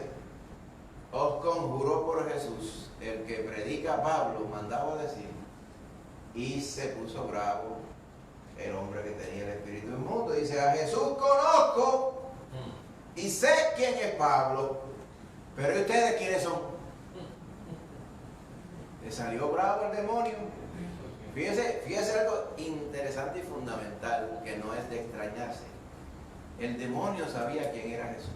[SPEAKER 1] os conjuró por Jesús, el que predica Pablo, mandaba decir, y se puso bravo el hombre que tenía el espíritu inmundo. Dice: a Jesús conozco y sé quién es Pablo, pero ¿y ustedes quiénes son? Le salió bravo el demonio. Fíjese algo interesante y fundamental que no es de extrañarse. El demonio sabía quién era Jesús.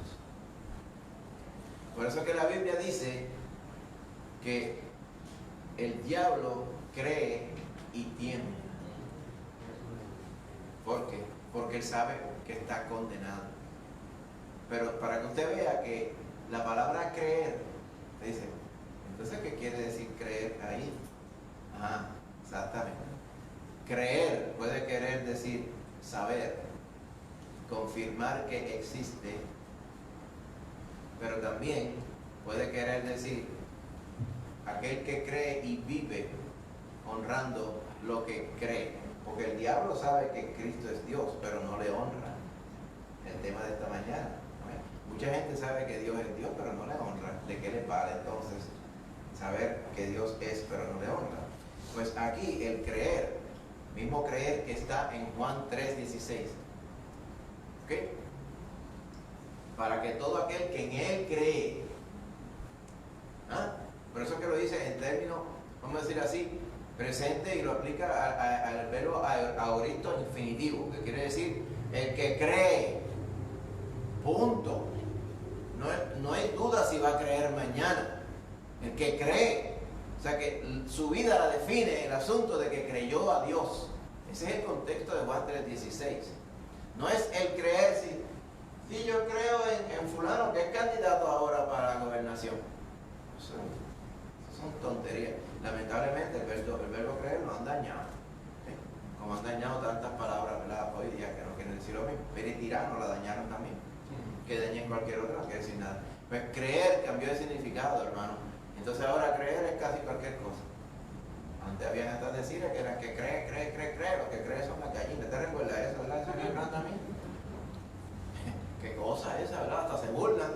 [SPEAKER 1] Por eso que la Biblia dice que el diablo cree y tiene. ¿Por qué? Porque él sabe que está condenado. Pero para que usted vea que la palabra creer, dice, entonces ¿qué quiere decir creer ahí? Ah, exactamente. Creer puede querer decir saber, confirmar que existe, pero también puede querer decir aquel que cree y vive honrando lo que cree. Porque el diablo sabe que Cristo es Dios, pero no le honra. El tema de esta mañana. Mucha gente sabe que Dios es Dios, pero no le honra. ¿De qué le vale entonces saber que Dios es, pero no le honra? Pues aquí el creer, mismo creer que está en Juan 3:16. ¿Ok? Para que todo aquel que en Él cree, por eso que lo dice en términos, vamos a decir así, presente, y lo aplica al verbo aorito infinitivo, que quiere decir El que cree. Punto. No hay duda si va a creer mañana. El que cree. O sea que su vida la define el asunto de que creyó a Dios. Ese es el contexto de Juan 3:16. No es el creer si yo creo en fulano que es candidato ahora para la gobernación. Eso son tonterías. Lamentablemente el verbo creer lo han dañado. Como han dañado tantas palabras, ¿verdad?, hoy día que no quieren decir lo mismo. Peritirano la dañaron también. Que dañen cualquier otra, no quiere decir nada. Pues creer cambió de significado, hermano. Entonces ahora creer es casi cualquier cosa. Antes habían estas decires que eran que cree. Lo que cree son las gallinas. ¿Te recuerdas eso, verdad? Eso es grande también. Qué cosa esa, ¿verdad? Hasta se burlan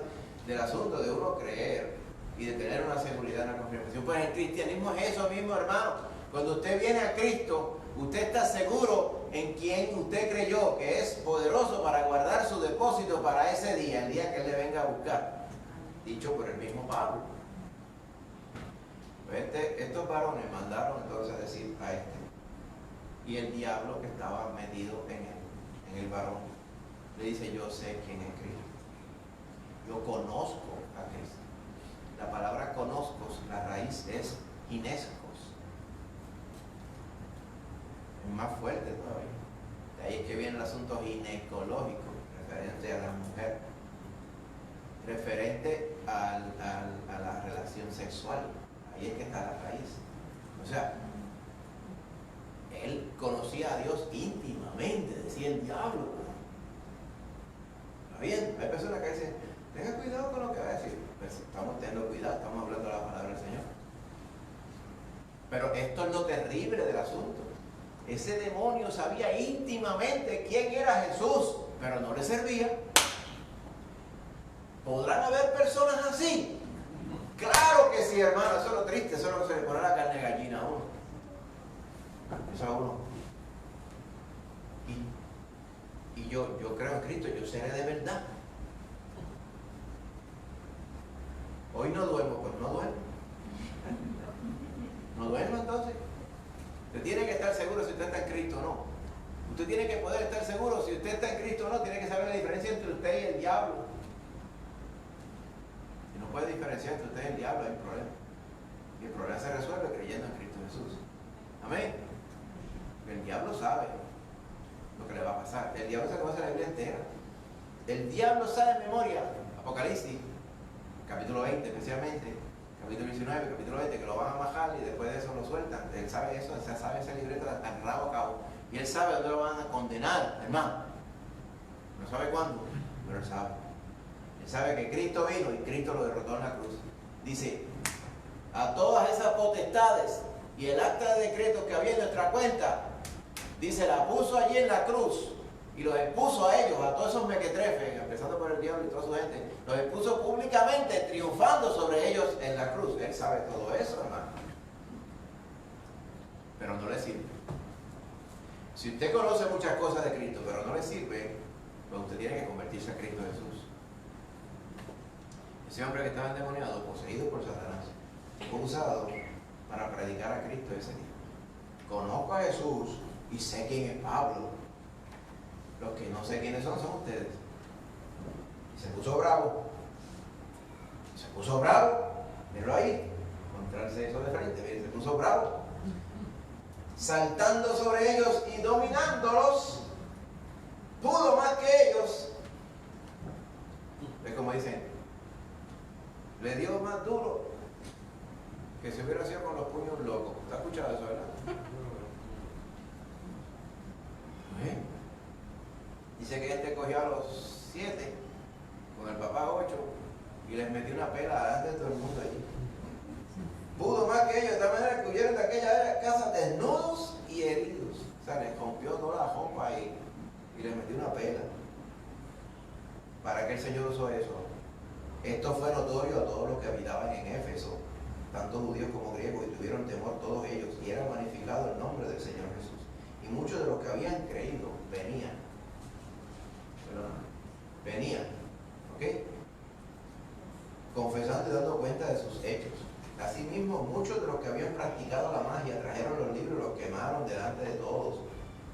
[SPEAKER 1] del asunto de uno creer y de tener una seguridad en la confirmación. Pues el cristianismo es eso mismo, hermano. Cuando usted viene a Cristo, usted está seguro en quien usted creyó, que es poderoso para guardar su depósito para ese día, el día que Él le venga a buscar. Dicho por el mismo Pablo. Pues estos varones mandaron entonces a decir a este. Y el diablo que estaba metido en el varón, le dice: yo sé quién es Cristo. Yo conozco a Cristo. La palabra conozco, la raíz es ginescos. Es más fuerte todavía. De ahí es que viene el asunto ginecológico, referente a la mujer, referente a la relación sexual. Ahí es que está la raíz. O sea, él conocía a Dios íntimamente, decía el diablo. ¿Está bien? Hay personas que dicen: tenga cuidado con lo que va a decir. Pues estamos teniendo cuidado, estamos hablando de la palabra del Señor. Pero esto es lo terrible del asunto. Ese demonio sabía íntimamente quién era Jesús, pero no le servía. ¿Podrán haber personas así? Claro que sí, hermano. Eso es lo triste, eso es lo que se le pone la carne de gallina a uno. Eso a uno. Y yo creo en Cristo, yo seré de verdad. Hoy no duermo, pues no duermo. No duermo entonces. Usted tiene que estar seguro si usted está en Cristo o no. Usted tiene que poder estar seguro si usted está en Cristo o no. Tiene que saber la diferencia entre usted y el diablo. Si no puede diferenciar entre usted y el diablo, hay un problema. Y el problema se resuelve creyendo en Cristo Jesús. Amén. El diablo sabe lo que le va a pasar. El diablo se conoce la Biblia entera. El diablo sabe de memoria Apocalipsis, capítulo 20 especialmente, capítulo 19, capítulo 20, que lo van a bajar y después de eso lo sueltan. Él sabe eso, él sabe ese libreto al rabo a cabo. Y él sabe dónde lo van a condenar, hermano. No sabe cuándo, pero él sabe. Él sabe que Cristo vino y Cristo lo derrotó en la cruz. Dice: a todas esas potestades y el acta de decreto que había en nuestra cuenta, dice, la puso allí en la cruz y los expuso a ellos, a todos esos mequetrefes, empezando por el diablo y toda su gente, los expuso públicamente, triunfando sobre ellos en la cruz. Él sabe todo eso, hermano. Pero no le sirve. Si usted conoce muchas cosas de Cristo, pero no le sirve, pues usted tiene que convertirse a Cristo Jesús. Ese hombre que estaba endemoniado, poseído por Satanás, fue usado para predicar a Cristo ese día. Conozco a Jesús y sé quién es Pablo. Los que no sé quiénes son ustedes. Y se puso bravo. Se puso bravo. Míralo ahí. Encontrarse eso de frente. Mire, se puso bravo. Saltando sobre ellos y dominándolos. Pudo más que ellos. ¿Ves cómo dicen? Le dio más duro que si hubiera sido con los puños locos. ¿Te has escuchado eso, verdad? ¿Eh? Dice que este cogió a los 7, con el papá 8, y les metió una pela delante de todo el mundo allí. Pudo más que ellos, de tal manera que huyeron de aquella casa desnudos y heridos. O sea, les rompió toda la ropa y les metió una pela. ¿Para qué el Señor usó eso? Esto fue notorio a todos los que habitaban en Éfeso, tanto judíos como griegos, y tuvieron temor todos ellos, y era magnificado el nombre del Señor Jesús. Y muchos de los que habían creído venían, ¿ok? Confesando y dando cuenta de sus hechos. Asimismo, muchos de los que habían practicado la magia trajeron los libros y los quemaron delante de todos.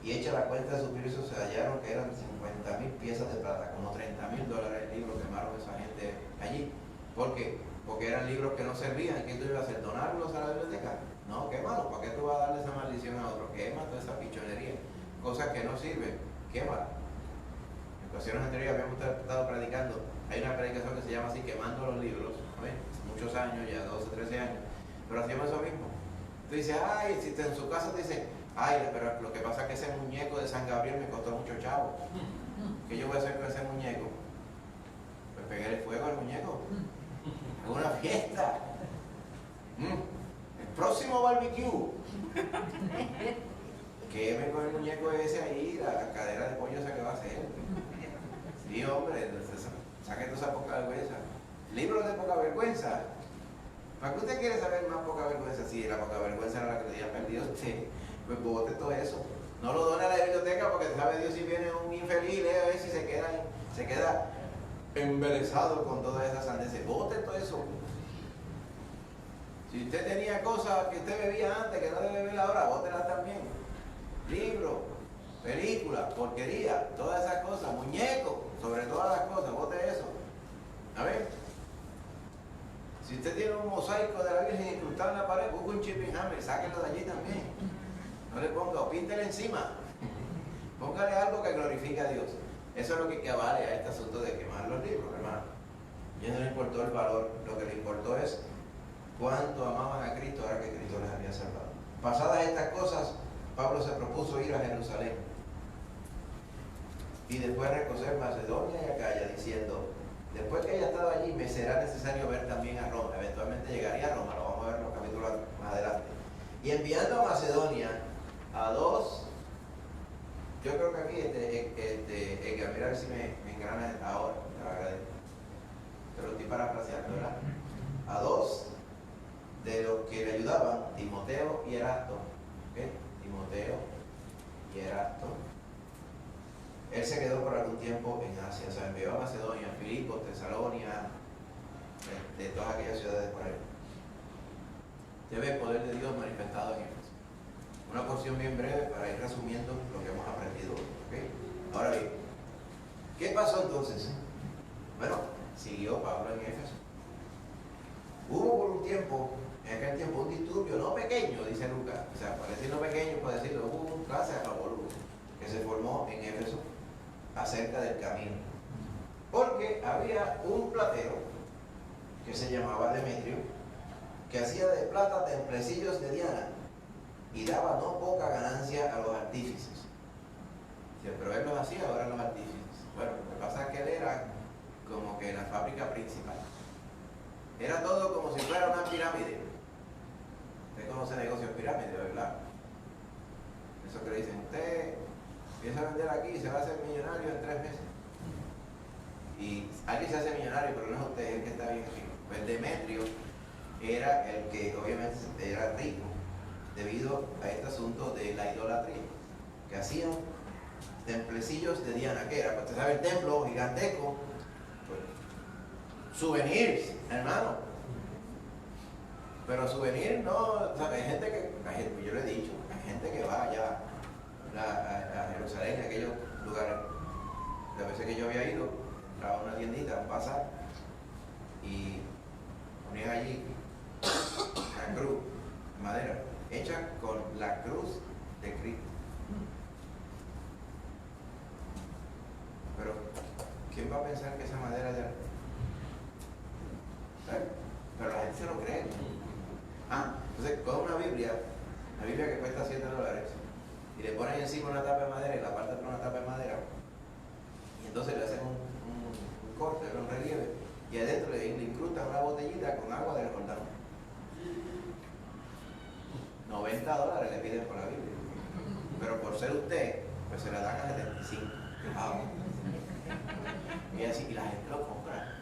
[SPEAKER 1] Y hecha la cuenta de sus precios, se hallaron que eran 50.000 piezas de plata, como $30.000 el libro quemaron esa gente allí. ¿Por qué? Porque eran libros que no servían. ¿Qué tú ibas a hacer? ¿Donarlos a la biblioteca? No, quémalos. ¿Para qué tú vas a darle esa maldición a otro? Quema toda esa pichonería. Cosas que no sirven, quémalas. En ocasiones anteriores habíamos estado predicando. Hay una predicación que se llama así, quemando los libros. ¿Ves? Muchos años, ya 12, 13 años. Pero hacíamos eso mismo. Tú dices, ay, si en su casa te dicen, ay, pero lo que pasa es que ese muñeco de San Gabriel me costó mucho chavo. ¿Qué yo voy a hacer con ese muñeco? Pues pegarle fuego al muñeco. Es una fiesta. El próximo barbecue. Queme con el muñeco ese ahí, la cadera de pollo esa que va a hacer. Sí, hombre, saque toda esa poca vergüenza. Libros de poca vergüenza. ¿Para qué usted quiere saber más poca vergüenza? Si la poca vergüenza era la que tenía perdido usted, pues bote todo eso. No lo done a la biblioteca porque sabe Dios si viene un infeliz, a ver si se queda embelesado con todas esas sandeces. Bote todo eso. Si usted tenía cosas que usted bebía antes que no debe beber ahora, bótelas también. Libros, películas, porquería, todas esas cosas, muñecos, sobre todas las cosas, bote eso. A ver. Si usted tiene un mosaico de la Virgen incrustado en la pared, busque un chipping hammer, sáquenlo de allí también. No le ponga, o píntele encima. Póngale algo que glorifique a Dios. Eso es lo que vale a este asunto de quemar los libros, hermano. Y no le importó el valor, lo que le importó es cuánto amaban a Cristo ahora que Cristo les había salvado. Pasadas estas cosas, Pablo se propuso ir a Jerusalén y después recorrer Macedonia y Acaya, diciendo, después que haya estado allí, me será necesario ver también a Roma. Eventualmente llegaría a Roma, lo vamos a ver en los capítulos más adelante. Y enviando a Macedonia a dos, yo creo que aquí, mira a ver si me engrana ahora, te lo agradezco. Te lo estoy parafraseando, ¿verdad? A dos de los que le ayudaban, Timoteo y Erasto. ¿Okay? Timoteo y Erasto. Él se quedó por algún tiempo en Asia, o sea, envió a Macedonia, Filipos, Tesalonia, de todas aquellas ciudades por ahí. Debe el poder de Dios manifestado en ellos. Una porción bien breve para ir resumiendo lo que hemos aprendido hoy. ¿Okay? Ahora bien, ¿qué pasó entonces? Bueno, siguió Pablo en Éfeso. Hubo por un tiempo, en aquel tiempo, un disturbio, no pequeño, dice Lucas, o sea, para decir no pequeño, para decirlo, hubo un clase de revolú que se formó en Éfeso acerca del camino. Porque había un platero que se llamaba Demetrio, que hacía de plata templecillos de Diana y daba no poca ganancia a los artífices. Pero él los hacía, ahora los artífices. Bueno, lo que pasa es que él era como que la fábrica principal. Era todo como si fuera una pirámide. Usted conoce negocios pirámides, ¿verdad? Eso que le dicen, usted empieza a vender aquí y se va a hacer millonario en 3 meses. Y alguien se hace millonario, pero no es usted, es el que está bien rico. Pues Demetrio era el que obviamente era rico debido a este asunto de la idolatría, que hacían templecillos de Diana, que era, pues usted sabe, el templo gigantesco, pues, souvenirs, hermano. Pero souvenirs no, ¿sabe? Hay gente que, yo le he dicho, hay gente que va allá a Jerusalén, a aquellos lugares. Las veces que yo había ido, entraba a una tiendita, a un bazar, y ponían allí una cruz de madera hecha con la cruz de Cristo. Pero ¿quién va a pensar que esa madera de... ¿sabes? Pero la gente se lo cree. Entonces con una Biblia, la Biblia que cuesta $7, y le ponen encima una tapa de madera y la parte de una tapa de madera, y entonces le hacen un corte, un relieve, y adentro le incrustan una botellita con agua del Jordán. $90 le piden por la Biblia, pero por ser usted, pues se la dan a 75. Y así, y la gente lo compra.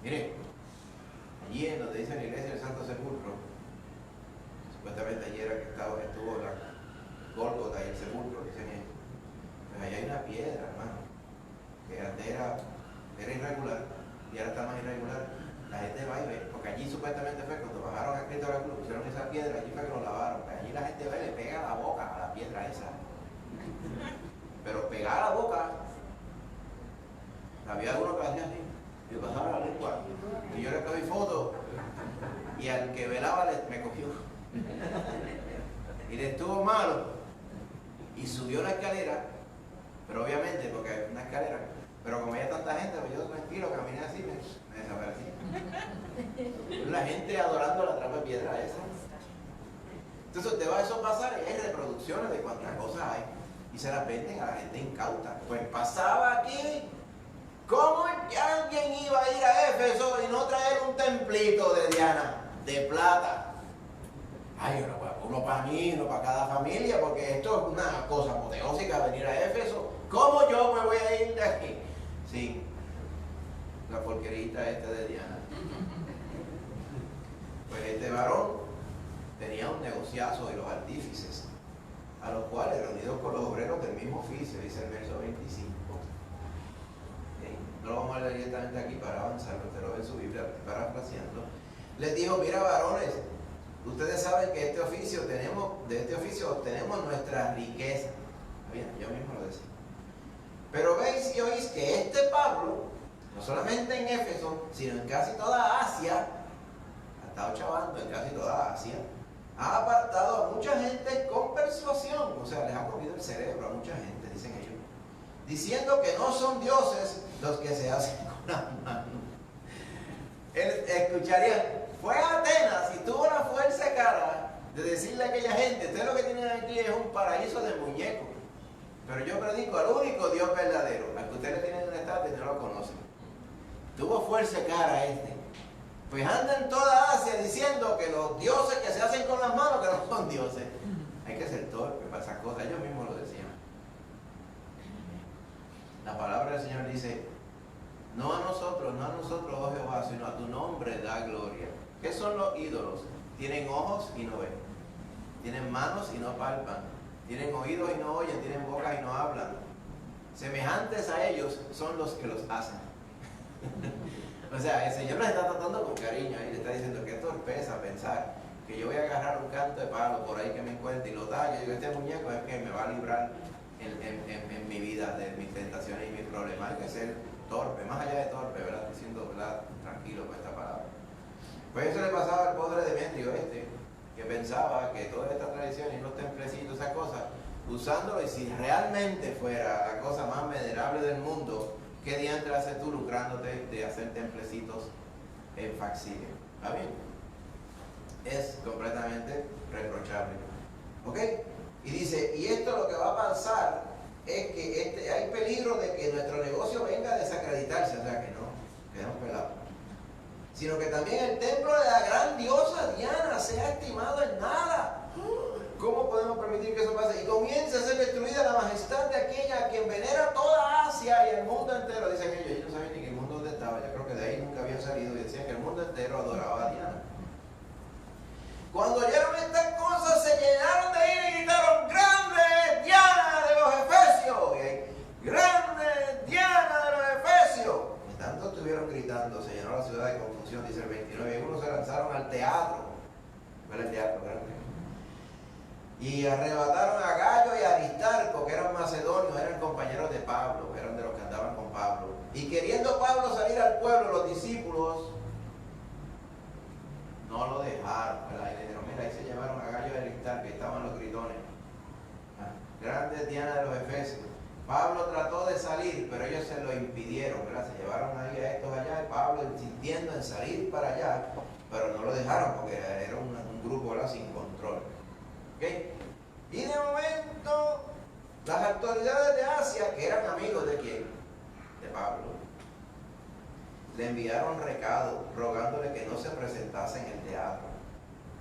[SPEAKER 1] Mire, allí en donde dice la iglesia del Santo Sepulcro, supuestamente allí era que estuvo la Gólgota y el sepulcro, dicen ellos. Pues allá hay una piedra, hermano, que antes era irregular y ahora está más irregular. La gente va y ve, porque porque allí supuestamente fue cuando bajaron a Cristo a la cruz, pusieron esa piedra, allí fue que lo lavaron, pues allí la gente ve, le pega la boca a la piedra esa, pero pegar la boca, había alguno que hacía así, y pasaba la lengua, y yo le pedí fotos, y al que velaba me cogió, y le estuvo malo, y subió la escalera, pero obviamente, porque es una escalera, pero como había tanta gente, pues yo tranquilo, caminé así, me desaparecí. La gente adorando la trapa de piedra esa. Entonces te va a eso pasar y hay reproducciones de cuántas cosas hay y se las venden a la gente incauta. Pues pasaba aquí, ¿cómo alguien iba a ir a Éfeso y no traer un templito de Diana, de plata? Ay, uno para mí, uno para cada familia, porque esto es una cosa apoteósica venir a Éfeso. ¿Cómo yo me voy a ir de aquí? Sí, la porquerita esta de Diana. Pues este varón tenía un negociazo y los artífices, a los cuales, reunidos con los obreros del mismo oficio, dice el verso 25. No lo vamos a leer directamente aquí para avanzar, usted lo ve en su Biblia, parafraseando. Les dijo, mira varones, ustedes saben que de este oficio obtenemos nuestra riqueza. Bien, yo mismo lo decía. Pero veis y oís que este Pablo, no solamente en Éfeso, sino en casi toda Asia, ha estado chavando en casi toda Asia, ha apartado a mucha gente con persuasión, o sea, les ha comido el cerebro a mucha gente, dicen ellos, diciendo que no son dioses los que se hacen con las manos. Él escucharía, fue a Atenas y tuvo la fuerza cara de decirle a aquella gente, ustedes lo que tienen aquí es un paraíso de muñecos, pero yo predico al único Dios verdadero, al que ustedes le tienen una estatua y no lo conocen. Tuvo fuerza cara este. Pues anda en toda Asia diciendo que los dioses que se hacen con las manos que no son dioses. Hay que ser torpe para esas cosas, ellos mismos lo decían. La palabra del Señor dice, no a nosotros, oh Jehová, sino a tu nombre da gloria. ¿Qué son los ídolos? Tienen ojos y no ven, tienen manos y no palpan, tienen oídos y no oyen, tienen bocas y no hablan. Semejantes a ellos son los que los hacen. O sea, el Señor nos está tratando con cariño y le está diciendo que torpeza pensar que yo voy a agarrar un canto de palo por ahí que me encuentre y lo tallo. Y digo, este muñeco es que me va a librar en mi vida de mis tentaciones y mis problemas. Hay que ser torpe, más allá de torpe, ¿verdad? Estoy siendo, ¿verdad?, tranquilo con esta palabra. Pues eso le pasaba al pobre Demetrio que pensaba que toda esta tradición y los templecitos, esas cosas, usándolo, y si realmente fuera la cosa más venerable del mundo, ¿qué diantre haces tú lucrándote de hacer templecitos en facsímil? ¿Está bien? Es completamente reprochable. ¿Ok? Y dice, y esto lo que va a pasar es que hay peligro de que nuestro negocio venga a desacreditarse, o sea que no, quedamos pelados. Sino que también el templo de la gran diosa Diana sea estimado en nada. ¿Cómo podemos permitir que eso pase? Y comience a ser destruida la majestad de aquella a quien venera toda Asia y el mundo entero. Dicen ellos no saben ni que el mundo donde estaba. Yo creo que de ahí nunca habían salido y decían que el mundo entero adoraba a Diana. Cuando oyeron estas cosas se llenaron de ira y gritaron, ¡grande Diana de los Efesios! ¡Grande Diana de los Efesios! Y tanto estuvieron gritando, se llenó la ciudad de confusión, dice el 29. Y unos se lanzaron al teatro. ¿Cuál es el teatro? Y arrebataron a Gallo y a Aristarco, que eran macedonios, eran compañeros de Pablo, eran de los que andaban con Pablo. Y queriendo Pablo salir al pueblo, los discípulos no lo dejaron, ¿verdad? Y le dijeron, mira, ahí se llevaron a Gallo y a Aristarco, y estaban los gritones. Grande Diana de los Efesios. Pablo trató de salir, pero ellos se lo impidieron, ¿verdad? Se llevaron ahí a estos allá, y Pablo insistiendo en salir para allá, pero no lo dejaron porque era un grupo, ¿verdad?, sin control. ¿Okay? Y de momento, las autoridades de Asia, que eran amigos de quién, de Pablo, le enviaron recado rogándole que no se presentase en el teatro.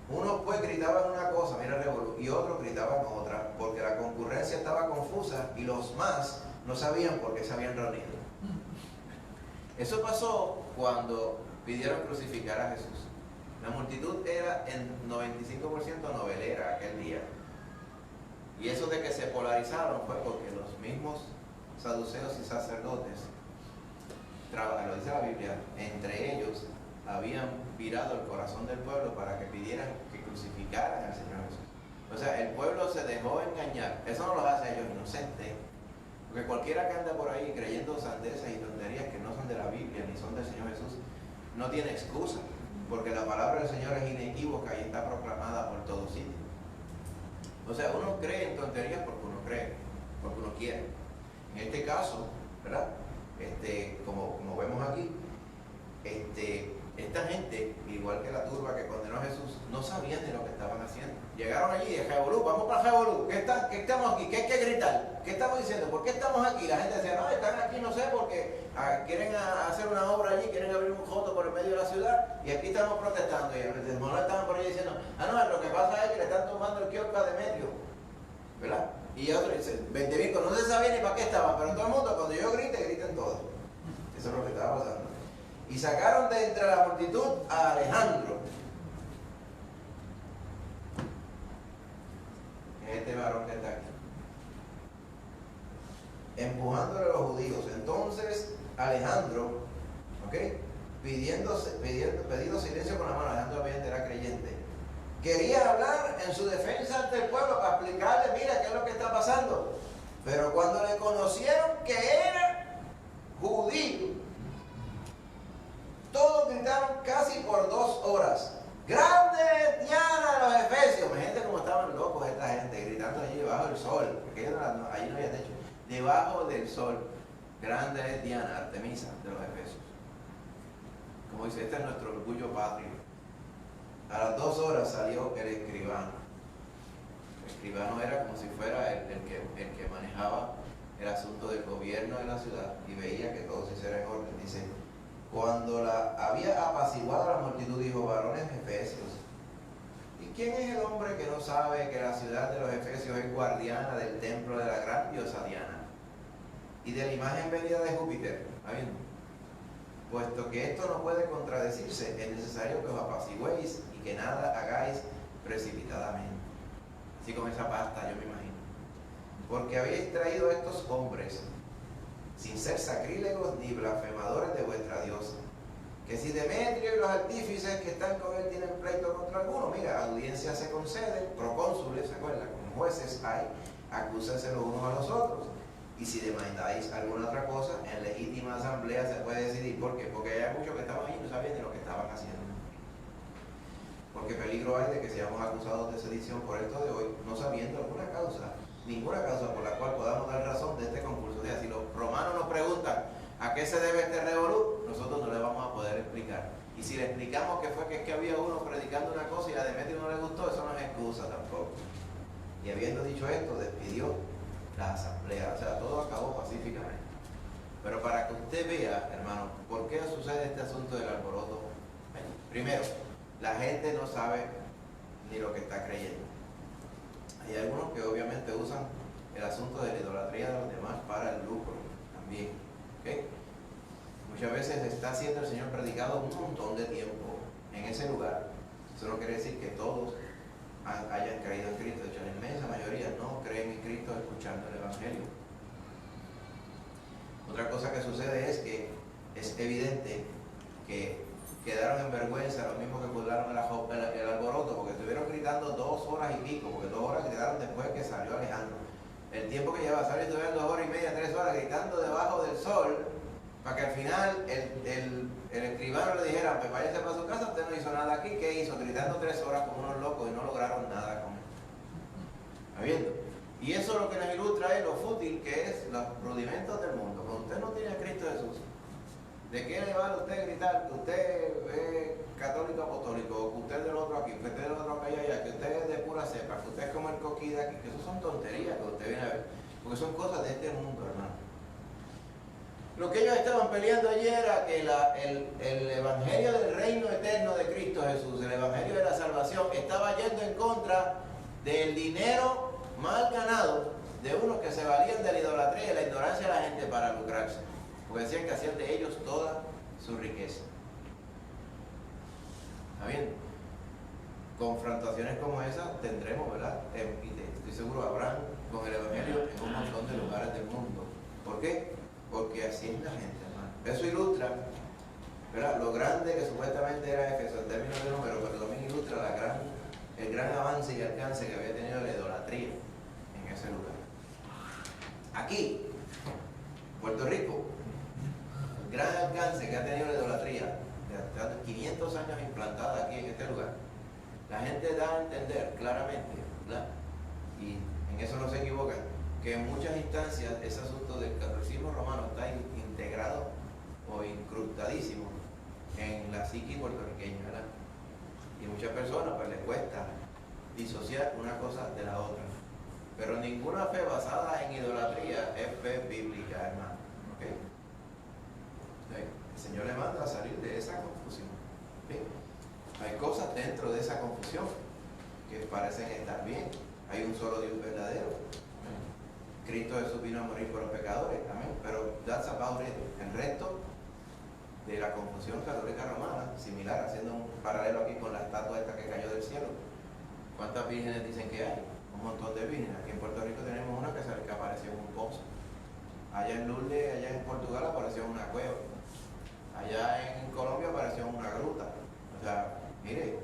[SPEAKER 1] Unos pues gritaban una cosa, mira revolú, y otros gritaban otra, porque la concurrencia estaba confusa y los más no sabían por qué se habían reunido. Eso pasó cuando pidieron crucificar a Jesús. La multitud era en 95% novelera aquel día. Y eso de que se polarizaron fue porque los mismos saduceos y sacerdotes, lo dice la Biblia, entre ellos habían virado el corazón del pueblo para que pidieran que crucificaran al Señor Jesús. O sea, el pueblo se dejó engañar. Eso no los hace a ellos inocentes. Porque cualquiera que anda por ahí creyendo sandeces y tonterías que no son de la Biblia ni son del Señor Jesús, no tiene excusa. Porque la palabra del Señor es inequívoca y está proclamada por todos sitios. O sea, uno cree en tonterías porque uno cree, porque uno quiere. En este caso, ¿verdad? Como vemos aquí, esta gente, igual que la turba que condenó a Jesús, no sabían de lo que estaban haciendo. Llegaron allí de Jebolú, vamos para Jebolú, ¿qué estamos aquí? ¿Qué hay que gritar? ¿Qué estamos diciendo? ¿Por qué estamos aquí? La gente decía, no, están aquí, no sé, porque quieren hacer una obra allí, quieren abrir un joto por el medio de la ciudad, y aquí estamos protestando. Y los demás estaban por ahí diciendo, no, lo que pasa es que le están tomando el kiosco de medio, ¿verdad? Y otro dice, 20.000, no se sabía ni para qué estaban, pero todo el mundo, cuando yo grite, griten todos. Eso es lo que estaba pasando. Y sacaron de entre la multitud a Alejandro, que es este varón que está aquí, empujándole a los judíos. Entonces Alejandro, pidiendo silencio con la mano, Alejandro obviamente era creyente, quería hablar en su defensa ante el pueblo para explicarle, mira qué es lo que está pasando. Pero cuando le conocieron que era judío, todos gritaron casi por 2 horas, ¡grande Diana de los Efesios! Imagínate cómo estaban locos esta gente, gritando allí debajo del sol, porque allí no había techo, debajo del sol, grande es Diana, Artemisa de los Efesios. Como dice, este es nuestro orgullo patrio. A las 2 horas salió el escribano. El escribano era como si fuera el que manejaba el asunto del gobierno de la ciudad y veía que todo se hiciera en orden. Dice, cuando había apaciguado a la multitud, dijo, varones efesios, ¿y quién es el hombre que no sabe que la ciudad de los Efesios es guardiana del templo de la gran diosa Diana y de la imagen venida de Júpiter? ¿Está viendo? Puesto que esto no puede contradecirse, es necesario que os apacigüéis y que nada hagáis precipitadamente. Así con esa pasta, yo me imagino. Porque habéis traído a estos hombres sin ser sacrílegos ni blasfemadores de vuestra diosa. Que si Demetrio y los artífices que están con él tienen pleito contra alguno, mira, audiencia se concede, procónsules, ¿se acuerdan? Como jueces hay, acúsense los unos a los otros. Y si demandáis alguna otra cosa, en legítima asamblea se puede decidir. ¿Por qué? Porque hay muchos que estaban ahí y no sabían de lo que estaban haciendo. Porque peligro hay de que seamos acusados de sedición por esto de hoy, no sabiendo alguna causa, ninguna causa por la cual podamos dar razón de este concurso. O sea, si los romanos nos preguntan a qué se debe este revolú, nosotros no le vamos a poder explicar. Y si le explicamos que fue que había uno predicando una cosa y a Demetrio no le gustó, eso no es excusa tampoco. Y habiendo dicho esto, despidió la asamblea. O sea, todo acabó pacíficamente. Pero para que usted vea, hermano, ¿por qué sucede este asunto del alboroto? Primero, la gente no sabe ni lo que está creyendo. Hay algunos que obviamente usan el asunto de la idolatría de los demás para el lucro también. ¿Okay? Muchas veces está siendo el Señor predicado un montón de tiempo en ese lugar. Eso no quiere decir que todos hayan creído en Cristo. De hecho, la inmensa mayoría no creen en Cristo escuchando el Evangelio. Otra cosa que sucede es que es evidente que quedaron en vergüenza los mismos que burlaron el alboroto, porque estuvieron gritando 2 horas y pico, porque 2 horas gritaron después que salió Alejandro. El tiempo que llevaba salir estuvieron 2 horas y media, 3 horas gritando debajo del sol, para que al final el escribano le dijera, pues váyase para su casa, usted no hizo nada aquí. ¿Qué hizo? Gritando 3 horas como unos locos y no lograron nada con él. ¿Está viendo? Y eso lo que nos ilustra es lo fútil que es los rudimentos del mundo. Cuando usted no tiene a Cristo Jesús, ¿de qué le vale usted gritar que usted es católico apostólico, o que usted es del otro aquí, que usted es del otro allá, que usted es de pura cepa, que usted es como el coquí de aquí? Que eso son tonterías que usted viene a ver, porque son cosas de este mundo, hermano. Lo que ellos estaban peleando ayer era que el evangelio del reino eterno de Cristo Jesús, el evangelio de la salvación, estaba yendo en contra del dinero mal ganado de unos que se valían de la idolatría y de la ignorancia de la gente para lucrarse. Porque decían que hacían de ellos toda su riqueza. ¿Está bien? Confrontaciones como esas tendremos, ¿verdad? Y estoy seguro habrán con el Evangelio en un montón de lugares del mundo. ¿Por qué? Porque así es la gente, hermano. Eso ilustra ¿verdad? Lo grande que supuestamente era Éfeso en términos de número, pero también ilustra el gran avance y alcance que había tenido la idolatría en ese lugar. Aquí, Puerto Rico, el gran alcance que ha tenido la idolatría, de 500 años implantada aquí en este lugar, la gente da a entender claramente, ¿verdad? Y en eso no se equivocan, que en muchas instancias ese asunto del catolicismo romano está integrado o incrustadísimo en la psique puertorriqueña, ¿verdad? Y muchas personas pues les cuesta disociar una cosa de la otra. Pero ninguna fe basada en idolatría es fe bíblica, hermano. ¿Okay? El Señor le manda a salir de esa confusión. ¿Okay? Hay cosas dentro de esa confusión que parecen estar bien. Hay un solo Dios verdadero. ¿Amén? Cristo Jesús vino a morir por los pecadores. Amén. Pero that's about it. El resto de la confusión católica romana, similar, haciendo un paralelo aquí con la estatua esta que cayó del cielo. ¿Cuántas vírgenes dicen que hay? Un montón de vírgenes. Aquí en Puerto Rico tenemos una que apareció en un pozo. Allá en Lourdes, allá en Portugal apareció en una cueva. Allá en Colombia apareció en una gruta. O sea, mire,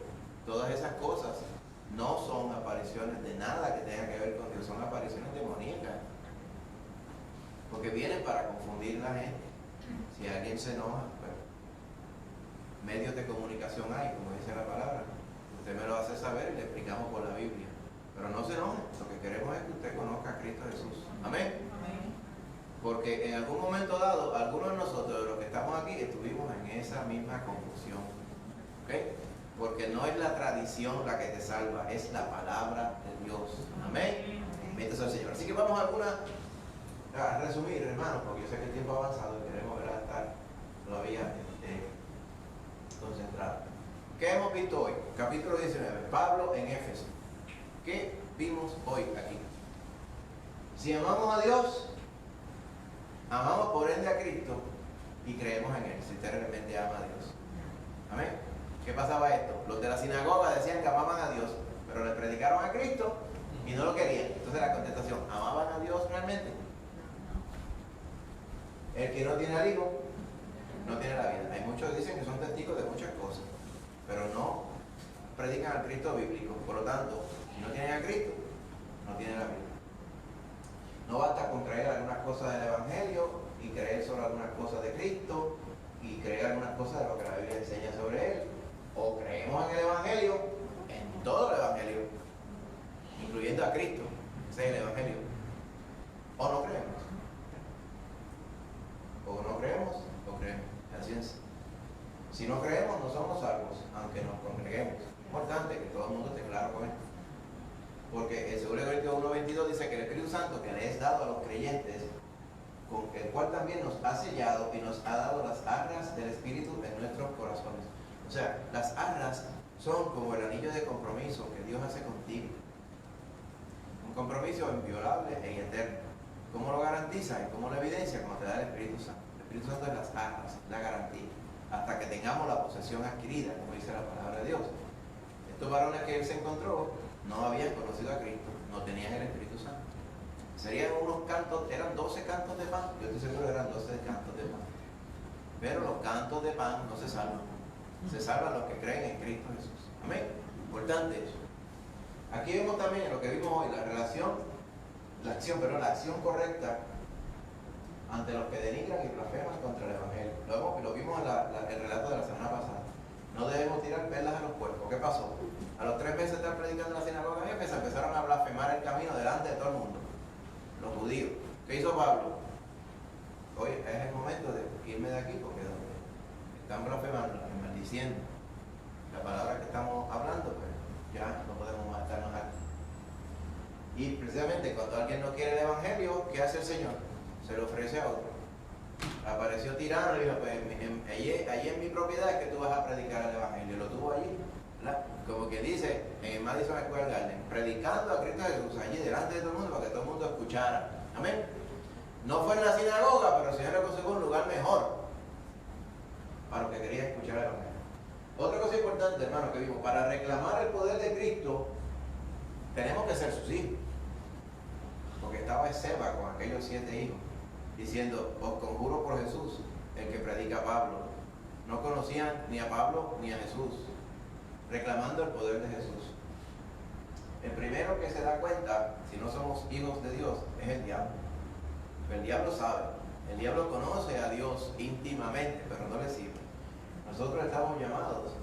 [SPEAKER 1] todas esas cosas no son apariciones de nada que tenga que ver con Dios, son apariciones demoníacas. Porque vienen para confundir a la gente. Si alguien se enoja, pues, medios de comunicación hay, como dice la palabra. Usted me lo hace saber y le explicamos por la Biblia. Pero no se enoje, lo que queremos es que usted conozca a Cristo Jesús. Amén. Amén. Porque en algún momento dado, algunos de nosotros, de los que estamos aquí, estuvimos en esa misma confusión. ¿Okay? Porque no es la tradición la que te salva, es la palabra de Dios. Amén. Bendito sea el Señor. Así que vamos a resumir, hermanos, porque yo sé que el tiempo ha avanzado y queremos estar todavía concentrados. ¿Qué hemos visto hoy? Capítulo 19. Pablo en Éfeso. ¿Qué vimos hoy aquí? Si amamos a Dios, amamos por ende a Cristo y creemos en Él, si usted realmente ama a Dios. Amén. ¿Qué pasaba esto? Los de la sinagoga decían que amaban a Dios, pero le predicaron a Cristo y no lo querían. Entonces la contestación, ¿amaban a Dios realmente? El que no tiene al Hijo, no tiene la vida. Hay muchos que dicen que son testigos de muchas cosas, pero no predican al Cristo bíblico. Por lo tanto, si no tienen a Cristo, no tienen la vida. No basta con creer algunas cosas del Evangelio y creer solo algunas cosas de Cristo y creer algunas cosas de lo que la Biblia enseña sobre Él. O creemos en el Evangelio, en todo el Evangelio, incluyendo a Cristo, ese es el Evangelio. O no creemos. O no creemos, o creemos. La ciencia. Si no creemos, no somos salvos, aunque nos congreguemos. Es importante que todo el mundo esté claro con esto. Porque el 2 Corintios 1:22 dice que el Espíritu Santo que le es dado a los creyentes, con el cual también nos ha sellado y nos ha dado las arras del Espíritu en nuestros corazones. O sea, las arras son como el anillo de compromiso que Dios hace contigo. Un compromiso inviolable e eterno. ¿Cómo lo garantiza y cómo lo evidencia? Como te da el Espíritu Santo. El Espíritu Santo es las arras, la garantía. Hasta que tengamos la posesión adquirida, como dice la palabra de Dios. Estos varones que él se encontró no habían conocido a Cristo, no tenían el Espíritu Santo. Serían unos cantos, eran 12 cantos de pan, yo estoy seguro que eran 12 cantos de pan. Pero los cantos de pan no se salvan. Se salvan los que creen en Cristo Jesús. Amén. Importante eso. Aquí vemos también en lo que vimos hoy la acción correcta ante los que denigran y blasfeman contra el Evangelio. Lo vimos en el relato de la semana pasada. No debemos tirar perlas a los cuerpos. ¿Qué pasó? A los 3 meses de estar predicando en la sinagoga en Éfeso, empezaron a blasfemar el camino delante de todo el mundo. Los judíos. ¿Qué hizo Pablo? Hoy es el momento de irme de aquí porque donde están blasfemando y maldiciendo la palabra que estamos hablando, pues ya no podemos estarnos aquí. Y precisamente cuando alguien no quiere el Evangelio, ¿qué hace el Señor? Se lo ofrece a otro. Apareció tirano y dijo, pues allí en mi propiedad es que tú vas a predicar el Evangelio. Lo tuvo allí, ¿verdad? Como que dice en el Madison Square Garden, predicando a Cristo Jesús allí delante de todo el mundo para que todo el mundo escuchara. Amén. No fue en la sinagoga, pero el Señor le consiguió un lugar mejor para los que querían escuchar el Evangelio. Otra cosa importante, hermano, que vimos, para reclamar el poder de Cristo, tenemos que ser sus hijos. Porque estaba Seba con aquellos 7 hijos, diciendo, os conjuro por Jesús, el que predica Pablo. no conocían ni a Pablo ni a Jesús, reclamando el poder de Jesús. El primero que se da cuenta, si no somos hijos de Dios, es el diablo. El diablo sabe, el diablo conoce a Dios íntimamente, pero no le sirve. Nosotros estamos llamados,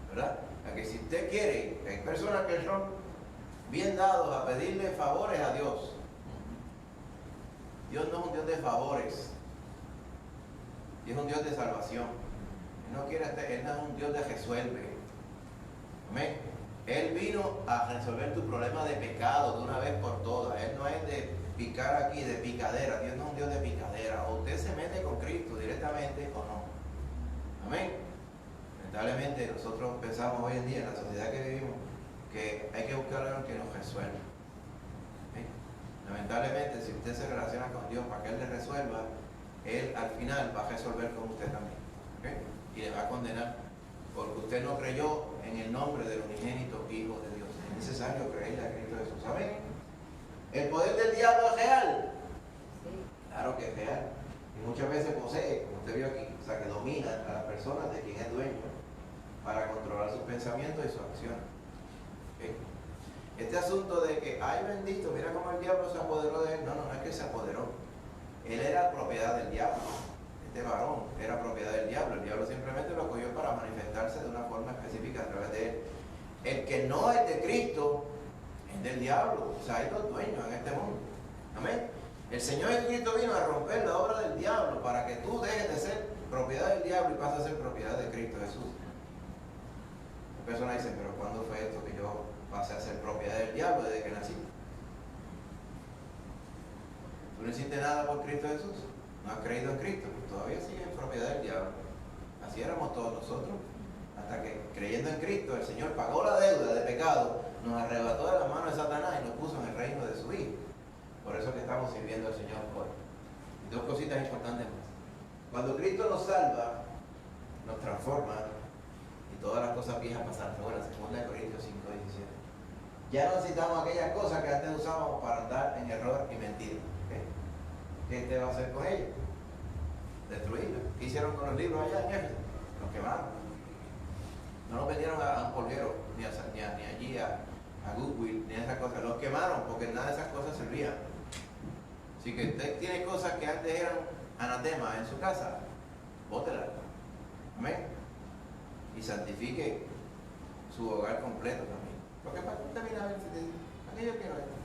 [SPEAKER 1] ¿verdad?, a que si usted quiere, hay personas que son bien dados a pedirle favores a Dios. Dios no es un Dios de favores, Dios es un Dios de salvación. Él no es un Dios de resuelve. Amén. Él vino a resolver tu problema de pecado de una vez por todas. Él no es de picar aquí, de picadera. Dios no es un Dios de picadera. O usted se mete con Cristo directamente o no. Amén. Lamentablemente nosotros pensamos hoy en día, en la sociedad que vivimos, que hay que buscar algo que nos resuelva. ¿Sí? Lamentablemente, si usted se relaciona con Dios para que Él le resuelva, Él al final va a resolver con usted también. ¿Okay? Y le va a condenar, porque usted no creyó en el nombre del unigénito Hijo de Dios. Es necesario creerle a Cristo Jesús. ¿Saben? ¿El poder del diablo es real? Claro que es real. Y muchas veces posee, como usted vio aquí, o sea, que domina a las personas de quien es dueño para controlar sus pensamientos y sus acciones. ¿Okay? Este asunto de que, ay bendito, mira cómo el diablo se apoderó de él. No es que se apoderó. Él era propiedad del diablo. Este varón era propiedad del diablo. El diablo simplemente lo cogió para manifestarse de una forma específica a través de él. El que no es de Cristo es del diablo. O sea, hay dos dueños en este mundo. Amén. El Señor Jesucristo vino a romper la obra del diablo para que tú dejes de ser propiedad del diablo y pases a ser propiedad de Cristo Jesús. Las personas dicen, pero ¿cuándo fue esto que yo pasé a ser propiedad del diablo desde que nací? ¿Tú no hiciste nada por Cristo Jesús? ¿No has creído en Cristo? Pues todavía sigues en propiedad del diablo. Así éramos todos nosotros. Hasta que creyendo en Cristo, el Señor pagó la deuda de pecado, nos arrebató de la mano de Satanás y nos puso en el reino de su Hijo. Por eso que estamos sirviendo al Señor hoy. Y dos cositas importantes más. Cuando Cristo nos salva, nos transforma y todas las cosas viejas pasan. Bueno, 2 Corintios 5:17. Ya no necesitamos aquellas cosas que antes usábamos para andar en error y mentira. ¿Okay? ¿Qué te va a hacer con ellos? Destruirlos. ¿Qué hicieron con los libros allá en Éfeso? Los quemaron. No los vendieron a un polguero, ni allí a Goodwill, ni a esas cosas. Los quemaron porque nada de esas cosas servían. Así que usted tiene cosas que antes eran anatema en su casa, bótelas. Amén. Y santifique su hogar completo también. Porque para que usted mire a ver si te dice, ¿para qué yo quiero esto?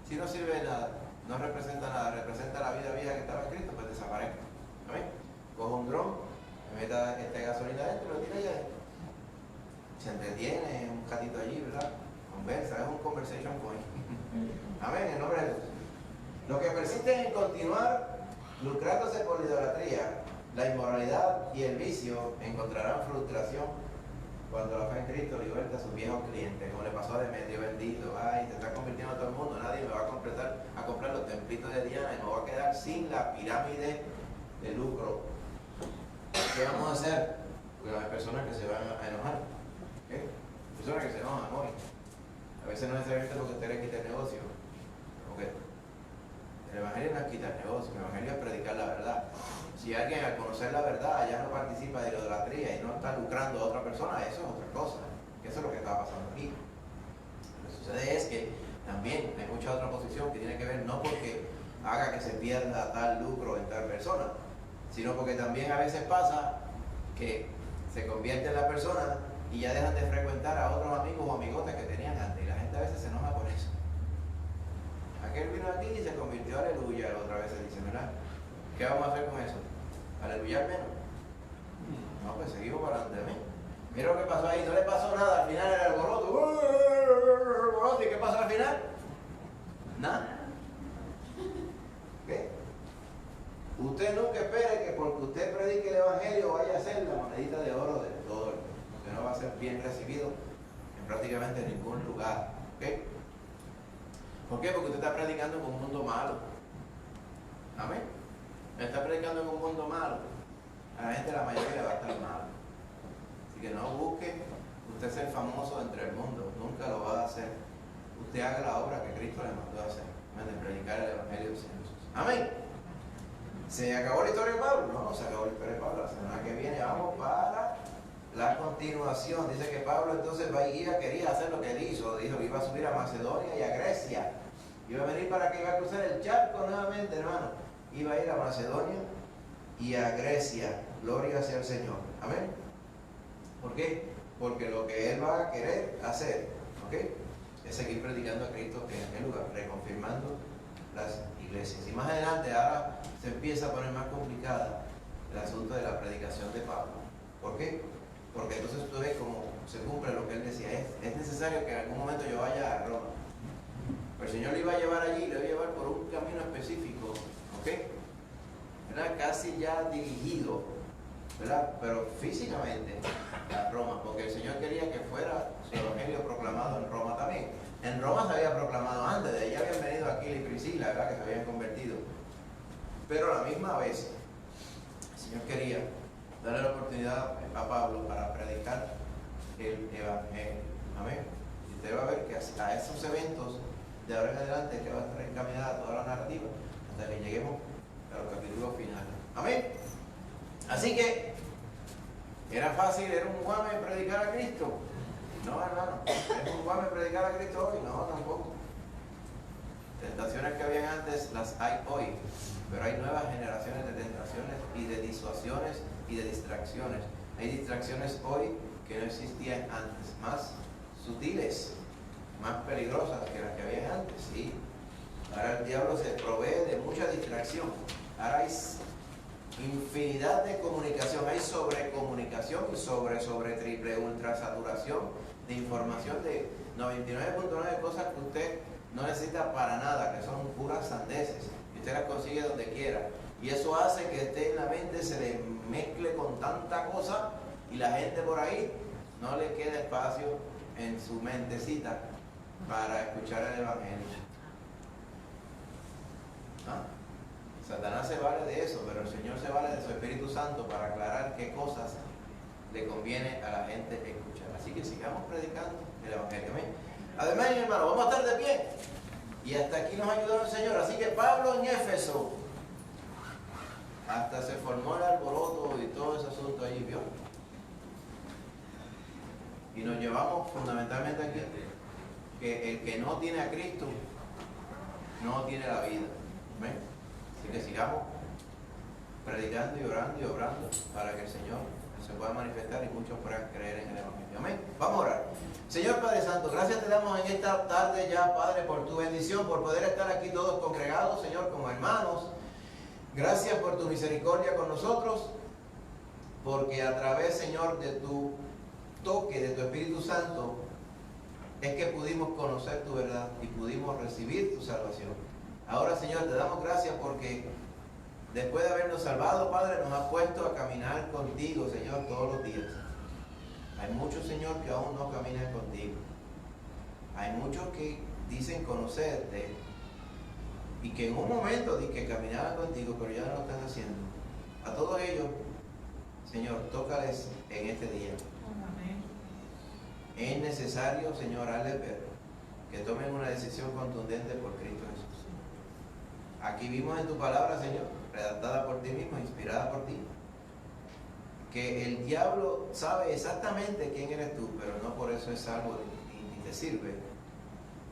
[SPEAKER 1] Si no sirve de nada, no representa nada, representa la vida vieja que estaba en Cristo, pues desaparezca. Amén. Coja un dron, me meta gasolina adentro y lo tira allá adentro. Se entretiene un ratito allí, ¿verdad? Conversa, es un conversation point. Amén, en nombre de Jesús. Los que persisten en continuar lucrándose por la idolatría, la inmoralidad y el vicio encontrarán frustración cuando la fe en Cristo liberta a sus viejos clientes, como le pasó a Demetrio, bendito. Ay, se está convirtiendo todo el mundo, nadie me va a comprar los templitos de Diana y me voy a quedar sin la pirámide de lucro. ¿Qué vamos a hacer? Porque hay personas que se van a enojar. ¿Okay? Personas que se enojan hoy. A veces no es necesariamente porque usted le quite el negocio. Okay. El evangelio no es quitar el negocio, el evangelio es predicar la verdad. Si alguien al conocer la verdad ya no participa de la idolatría y no está lucrando a otra persona, eso es otra cosa. Eso es lo que está pasando aquí. Lo que sucede es que también hay mucha otra posición que tiene que ver no porque haga que se pierda tal lucro en tal persona, sino porque también a veces pasa que se convierte en la persona y ya dejan de frecuentar a otros amigos o amigotes que tenían antes. Y la gente a veces se enoja por eso. Aquel vino aquí y se convirtió, aleluya, otra vez se dice, ¿verdad? ¿Qué vamos a hacer con eso? ¿Aleluya menos? No, pues seguimos para adelante. Mira lo que pasó ahí, no le pasó nada, al final era el alboroto. ¿Y qué pasó al final? Nada. ¿Qué? Usted nunca espere que porque usted predique el evangelio vaya a ser la monedita de oro de todo el mundo. Usted no va a ser bien recibido en prácticamente ningún lugar. ¿Okay? ¿Por qué? Porque usted está predicando en un mundo malo. Amén. Está predicando en un mundo malo. A la gente la mayoría le va a estar mal. Así que no busque usted ser famoso entre el mundo. Nunca lo va a hacer. Usted haga la obra que Cristo le mandó a hacer. De predicar el evangelio del Señor Jesús. Amén. ¿Se acabó la historia de Pablo? No, se acabó la historia de Pablo. La semana que viene vamos para la continuación. Dice que Pablo entonces quería hacer lo que él hizo. Dijo que iba a subir a Macedonia y a Grecia. Iba a venir para que iba a cruzar el charco nuevamente, hermano. Iba a ir a Macedonia y a Grecia. Gloria sea el Señor. Amén. ¿Por qué? Porque lo que él va a querer hacer, ¿ok?, es seguir predicando a Cristo en aquel lugar, reconfirmando las iglesias. Y más adelante ahora se empieza a poner más complicada el asunto de la predicación de Pablo. ¿Por qué? Porque entonces tú ves cómo se cumple lo que él decía. Es necesario que en algún momento yo vaya a Roma. Pero el Señor le iba a llevar allí, le iba a llevar por un camino específico, ¿ok? Era casi ya dirigido, ¿verdad? Pero físicamente a Roma, porque el Señor quería que fuera su evangelio proclamado en Roma también. En Roma se había proclamado antes, de ahí habían venido Aquila y Priscila, ¿verdad?, que se habían convertido. Pero a la misma vez, el Señor quería darle la oportunidad a Pablo para predicar el evangelio. Amén. Y usted va a ver que a esos eventos de ahora en adelante que va a estar encaminada toda la narrativa hasta que lleguemos a los capítulos finales. Amén. Así que era fácil, era un guame predicar a Cristo. No, hermano, ¿es un guame predicar a Cristo hoy? No, tampoco. Tentaciones que habían antes las hay hoy, pero hay nuevas generaciones de tentaciones y de disuasiones y de distracciones. Hay distracciones hoy que no existían antes, más sutiles, más peligrosas que las que había antes, sí. Ahora el diablo se provee de mucha distracción. Ahora hay infinidad de comunicación, hay sobrecomunicación y sobre triple ultra saturación de información de 99.9 cosas que usted no necesita para nada, que son puras sandeces, y usted las consigue donde quiera. Y eso hace que esté en la mente, se le mezcle con tanta cosa y la gente por ahí no le queda espacio en su mentecita para escuchar el evangelio. ¿Ah? Satanás se vale de eso, pero el Señor se vale de su Espíritu Santo para aclarar qué cosas le conviene a la gente escuchar. Así que sigamos predicando el evangelio. Amén. Además, mi hermano, vamos a estar de pie. Y hasta aquí nos ha ayudado el Señor. Así que Pablo en Éfeso, hasta se formó el alboroto y todo ese asunto allí, ¿vio? Y nos llevamos fundamentalmente aquí que el que no tiene a Cristo no tiene la vida. ¿Ven? Así que sigamos predicando y orando para que el Señor se pueda manifestar y muchos puedan creer en el Evangelio. Amén. Vamos a orar. Señor Padre Santo, gracias te damos en esta tarde ya, Padre, por tu bendición, por poder estar aquí todos congregados, Señor, como hermanos. Gracias por tu misericordia con nosotros, porque a través, Señor, de tu toque, de tu Espíritu Santo, es que pudimos conocer tu verdad y pudimos recibir tu salvación. Ahora, Señor, te damos gracias porque después de habernos salvado, Padre, nos has puesto a caminar contigo, Señor, todos los días. Hay muchos, Señor, que aún no caminan contigo. Hay muchos que dicen conocerte y que en un momento dicen que caminaban contigo, pero ya no lo están haciendo. A todos ellos, Señor, tócales en este día. Es necesario, Señor, hazles ver que tomen una decisión contundente por Cristo Jesús. Aquí vimos en tu palabra, Señor, redactada por ti mismo, inspirada por ti, que el diablo sabe exactamente quién eres tú, pero no por eso es salvo ni te sirve.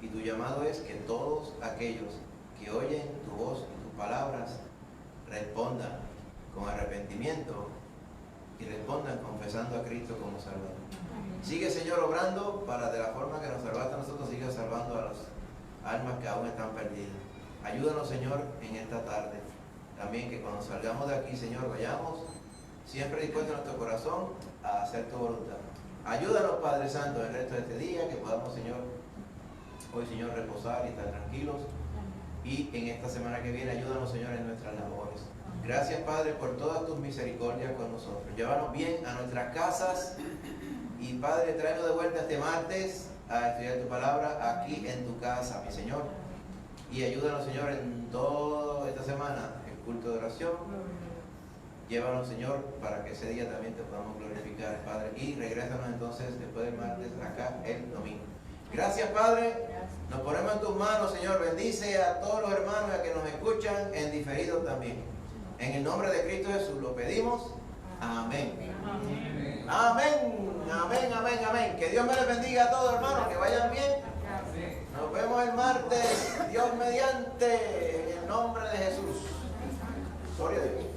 [SPEAKER 1] Y tu llamado es que todos aquellos que oyen tu voz y tus palabras respondan con arrepentimiento y respondan confesando a Cristo como Salvador. Sigue, Señor, obrando para de la forma que nos salvaste a nosotros, sigue salvando a las almas que aún están perdidas. Ayúdanos, Señor, en esta tarde. También que cuando salgamos de aquí, Señor, vayamos siempre dispuestos en nuestro corazón a hacer tu voluntad. Ayúdanos, Padre Santo, en el resto de este día, que podamos, Señor, hoy, Señor, reposar y estar tranquilos. Y en esta semana que viene, ayúdanos, Señor, en nuestras labores. Gracias, Padre, por todas tus misericordias con nosotros. Llévanos bien a nuestras casas. Y Padre, tráenos de vuelta este martes a estudiar tu palabra aquí en tu casa, mi Señor. Y ayúdanos, Señor, en toda esta semana, el culto de oración. Llévanos, Señor, para que ese día también te podamos glorificar, Padre. Y regrésanos entonces después del martes acá el domingo. Gracias, Padre. Nos ponemos en tus manos, Señor. Bendice a todos los hermanos que nos escuchan en diferido también. En el nombre de Cristo Jesús lo pedimos. Amén. Amén, amén, amén, amén. Que Dios me les bendiga a todos, hermanos. Que vayan bien. Nos vemos el martes. Dios mediante. En el nombre de Jesús. Gloria a Dios.